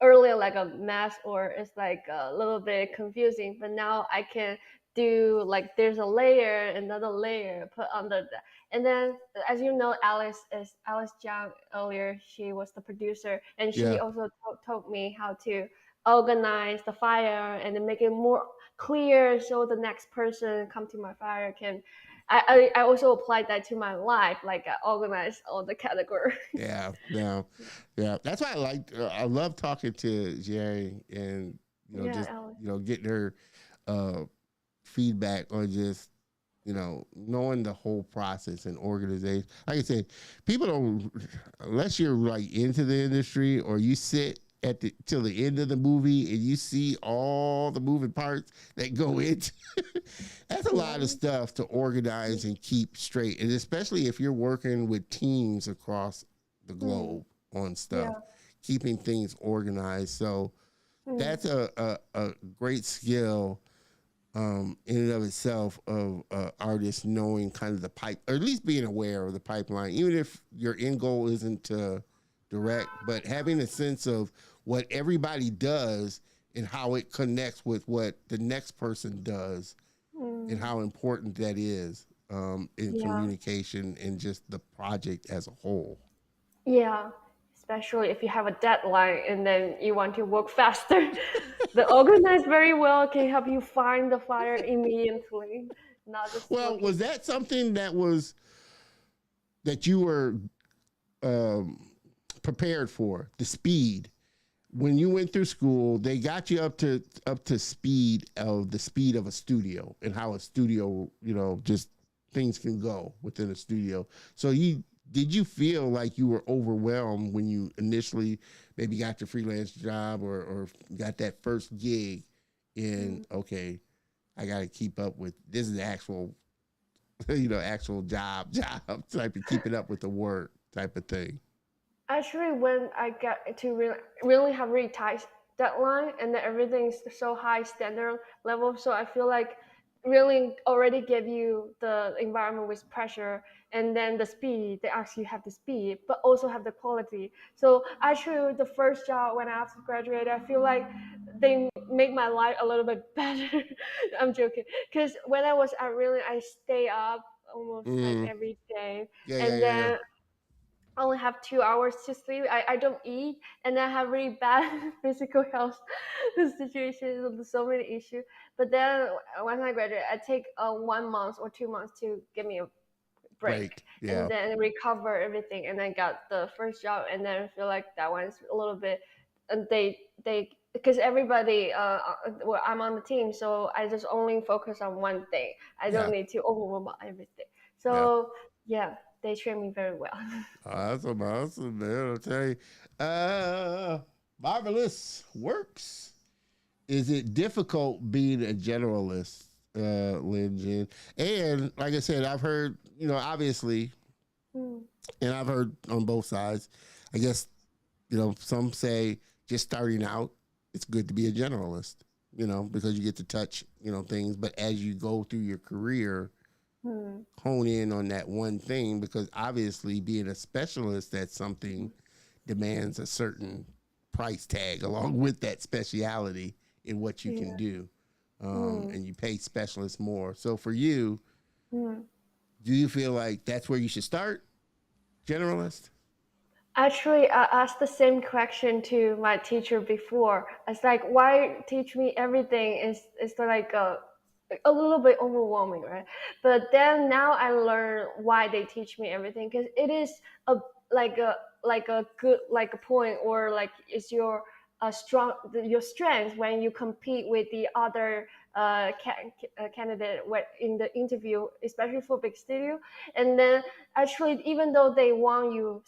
earlier like a mess or it's like a little bit confusing, but now I can do like there's a layer, another layer put under that, and then, as you know, Alice Jiang earlier. She was the producer, and she Yeah, also told me how to organize the fire and then make it more clear, so the next person come to my fire can. I also applied that to my life, like I organize all the categories. yeah, yeah, yeah. That's why I love talking to Jerry and Yeah, just Alice. getting her uh, feedback on just knowing the whole process and organization. Like I said, people don't, unless you're like into the industry or you sit at the till the end of the movie and you see all the moving parts that go into that's a lot of Yeah. stuff to organize and keep straight, and especially if you're working with teams across the Mm. globe on stuff, Yeah. keeping things organized. So Mm. that's a great skill in and of itself of artists knowing kind of the pipe, or at least being aware of the pipeline, even if your end goal isn't to direct, but having a sense of what everybody does and how it connects with what the next person does and Mm. how important that is in Yeah. communication and just the project as a whole. Yeah. Especially if you have a deadline and then you want to work faster. The organized very well can help you find the fire immediately, not just Well, looking. was that something that you were um, prepared for, the speed? When you went through school, they got you up to speed of a studio and how a studio, just things can go within a studio. So did you feel like you were overwhelmed when you initially maybe got your freelance job or got that first gig in, Mm. okay, I got to keep up with, this is the actual actual job type of keeping up with the work type of thing. Actually, when I get to really have really tight deadline and then everything's so high standard level, so I feel like really already give you the environment with pressure and then the speed. They actually have the speed, but also have the quality. So actually, the first job when I after graduated, I feel like they make my life a little bit better. I'm joking, because when I was at really, I stay up almost like Mm, every day, yeah, yeah, and yeah, yeah. then I only have 2 hours to sleep. I don't eat, and I have really bad physical health situations, so many issues. But then when I graduate, I take 1 month or 2 months to give me a break Break. and Yeah, then recover everything. And I got the first job, and then I feel like that one's a little bit. And they because everybody well, I'm on the team, so I just only focus on one thing. I don't yeah, need to overwhelm everything. yeah. So yeah, they train me very well. Awesome, awesome, man. I'll tell you. Uh, Marvelous works. Is it difficult being a generalist, Lin Jin? And like I said, I've heard, obviously, Mm. and I've heard on both sides. I guess, some say just starting out, it's good to be a generalist, because you get to touch, things. But as you go through your career, Mm. hone in on that one thing, because obviously being a specialist at something demands a certain price tag along with that speciality in what you can Yeah. do. Mm. And you pay specialists more. So for you, Mm. do you feel like that's where you should start, generalist? Actually, I asked the same question to my teacher before. It's like, why teach me everything? Is like a little bit overwhelming, right? But then now I learn why they teach me everything because it is a like a like a good like a point or like it's your strong your strength when you compete with the other candidate in the interview, especially for big studio. And then actually, even though they want you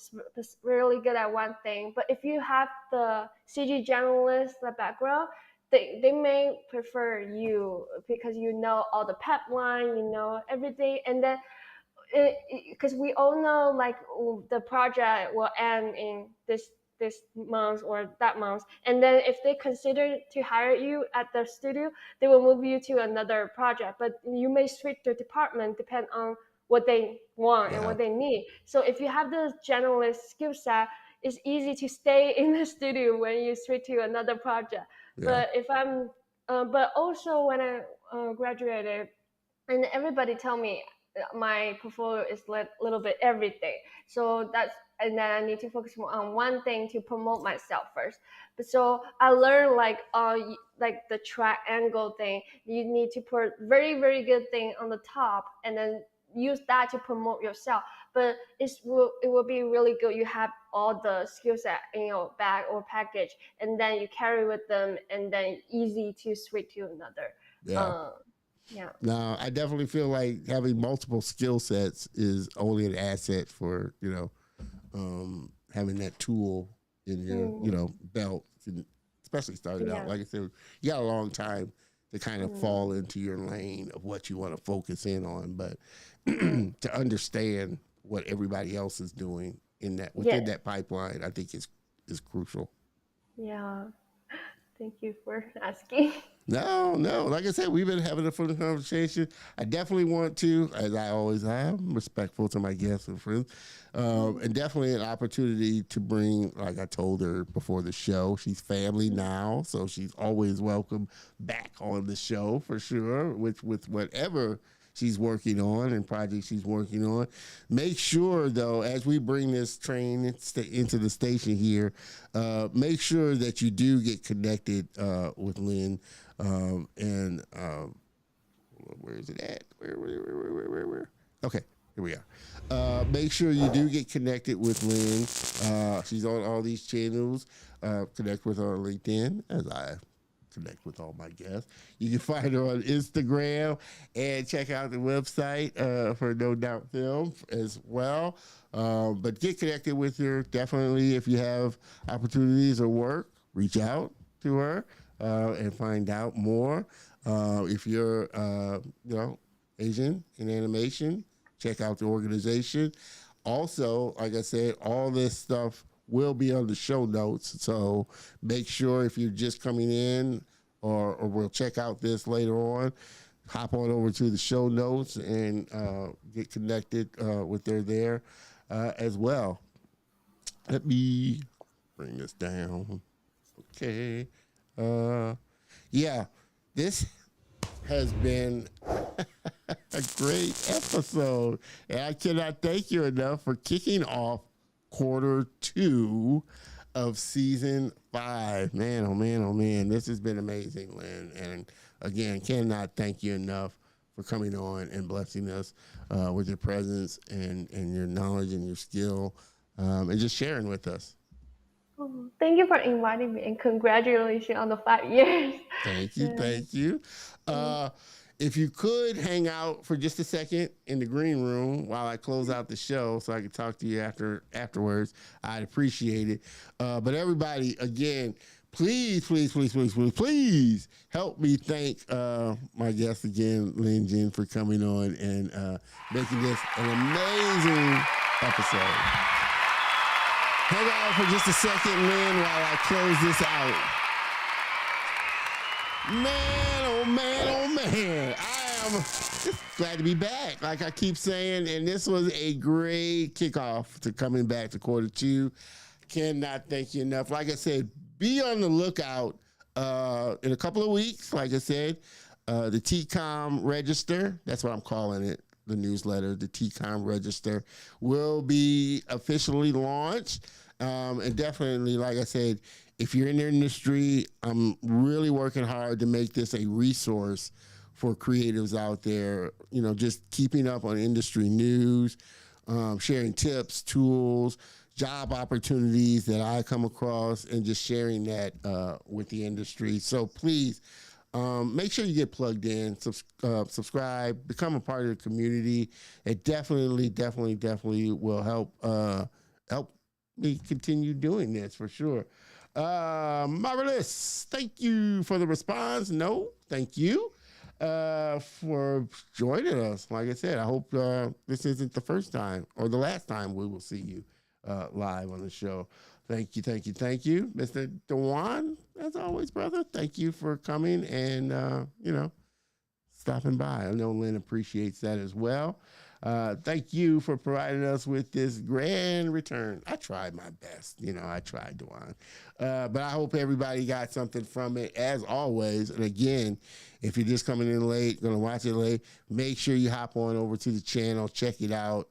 really good at one thing, but if you have the CG generalist the background, they may prefer you because you know all the pipeline, you know everything, and then because we all know like the project will end in this month or that month, and then if they consider to hire you at the studio, they will move you to another project, but you may switch the department depend on what they want and Yeah, what they need. So if you have the generalist skill set, it's easy to stay in the studio when you switch to another project. yeah, But if I'm but also when I graduated, and everybody tell me my portfolio is little bit everything, so that's, and then I need to focus more on one thing to promote myself first. But so I learned like the track angle thing, you need to put very good thing on the top and then use that to promote yourself. But it will be really good you have all the skill set in your bag or package, and then you carry with them, and then easy to switch to another yeah. uh Yeah. Now, I definitely feel like having multiple skill sets is only an asset for, having that tool in your, Mm, belt, and especially starting out. yeah. Like I said, you got a long time to kind of fall into your lane of what you want to focus in on, but Mm, to understand what everybody else is doing in that within yes. that pipeline, I think is crucial. Yeah. Thank you for asking. No, no. Like I said, we've been having a fun conversation. I definitely want to, as I always am, respectful to my guests and friends, and definitely an opportunity to bring, like I told her before the show, she's family now, so she's always welcome back on the show for sure, with whatever she's working on and projects she's working on. Make sure, though, as we bring this train into the station here, make sure that you do get connected with Lin. And where is it at? Where? Okay, here we are. Make sure you do get connected with Lin. She's on all these channels. Connect with her on LinkedIn, as I connect with all my guests. You can find her on Instagram and check out the website for No Doubt Film as well. But get connected with her. Definitely, if you have opportunities or work, reach out to her and find out more. If you're, Asian in animation, check out the organization. Also, like I said, all this stuff will be on the show notes. So make sure if you're just coming in or we'll check out this later on, hop on over to the show notes and get connected with her there as well. Let me bring this down. Okay. Yeah, this has been a great episode. And I cannot thank you enough for kicking off quarter 2 of season 5. Man, oh man, oh man. This has been amazing, Lin. And again, cannot thank you enough for coming on and blessing us with your presence and your knowledge and your skill and just sharing with us. Oh, thank you for inviting me and congratulations on the 5 years. Thank you. Yeah. Thank you. Uh, if you could hang out for just a second in the green room while I close out the show so I can talk to you afterwards, I'd appreciate it. But everybody, again, please, please, please, please, please, please help me thank my guest again, Lin Jin, for coming on and making this an amazing episode. Hang on for just a second, Lin, while I close this out. Man, oh man, oh man. I am just glad to be back. Like I keep saying, and this was a great kickoff to coming back to quarter 2. Cannot thank you enough. Like I said, be on the lookout in a couple of weeks. Like I said, the TCOM Register, that's what I'm calling it, the newsletter, the TCOM Register, will be officially launched. And definitely, like I said, if you're in the industry, I'm really working hard to make this a resource for creatives out there, just keeping up on industry news, sharing tips, tools, job opportunities that I come across, and just sharing that with the industry. So please make sure you get plugged in, subscribe, become a part of the community. It definitely will help me continue doing this for sure. Marvelous. Thank you for the response. No, thank you for joining us. Like I said, I hope this isn't the first time or the last time we will see you live on the show. Thank you, Mr. Dewan. As always, brother, thank you for coming and stopping by. I know Lin appreciates that as well. Thank you for providing us with this grand return. I tried my best. I tried, Dewan. But I hope everybody got something from it, as always. And again, if you're just coming in late, going to watch it late, make sure you hop on over to the channel, check it out.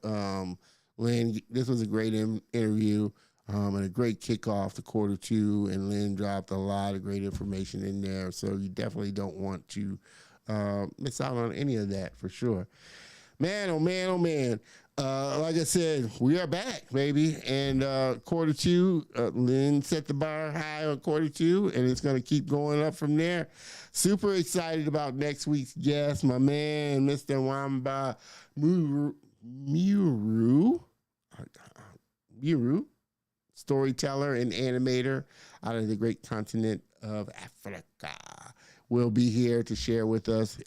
Lin, this was a great interview and a great kickoff to quarter 2. And Lin dropped a lot of great information in there. So you definitely don't want to miss out on any of that for sure. Man, oh man, oh man. Like I said, we are back, baby. And quarter two, Lin set the bar high on quarter two, and it's going to keep going up from there. Super excited about next week's guest, my man, Mr. Wamba Muru, storyteller and animator out of the great continent of Africa, will be here to share with us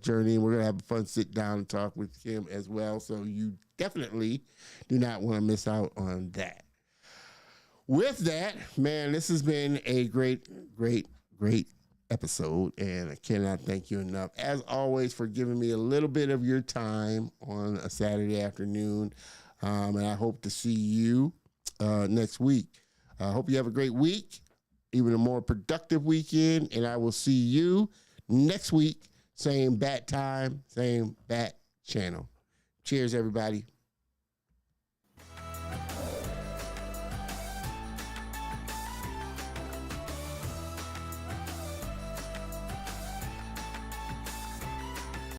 journey. We're going to have a fun sit down and talk with him as well. So you definitely do not want to miss out on that. With that, man, this has been a great episode, and I cannot thank you enough, as always, for giving me a little bit of your time on a Saturday afternoon. And I hope to see you next week. I hope you have a great week, even a more productive weekend, and I will see you next week. Same bat time, same bat channel. Cheers, everybody.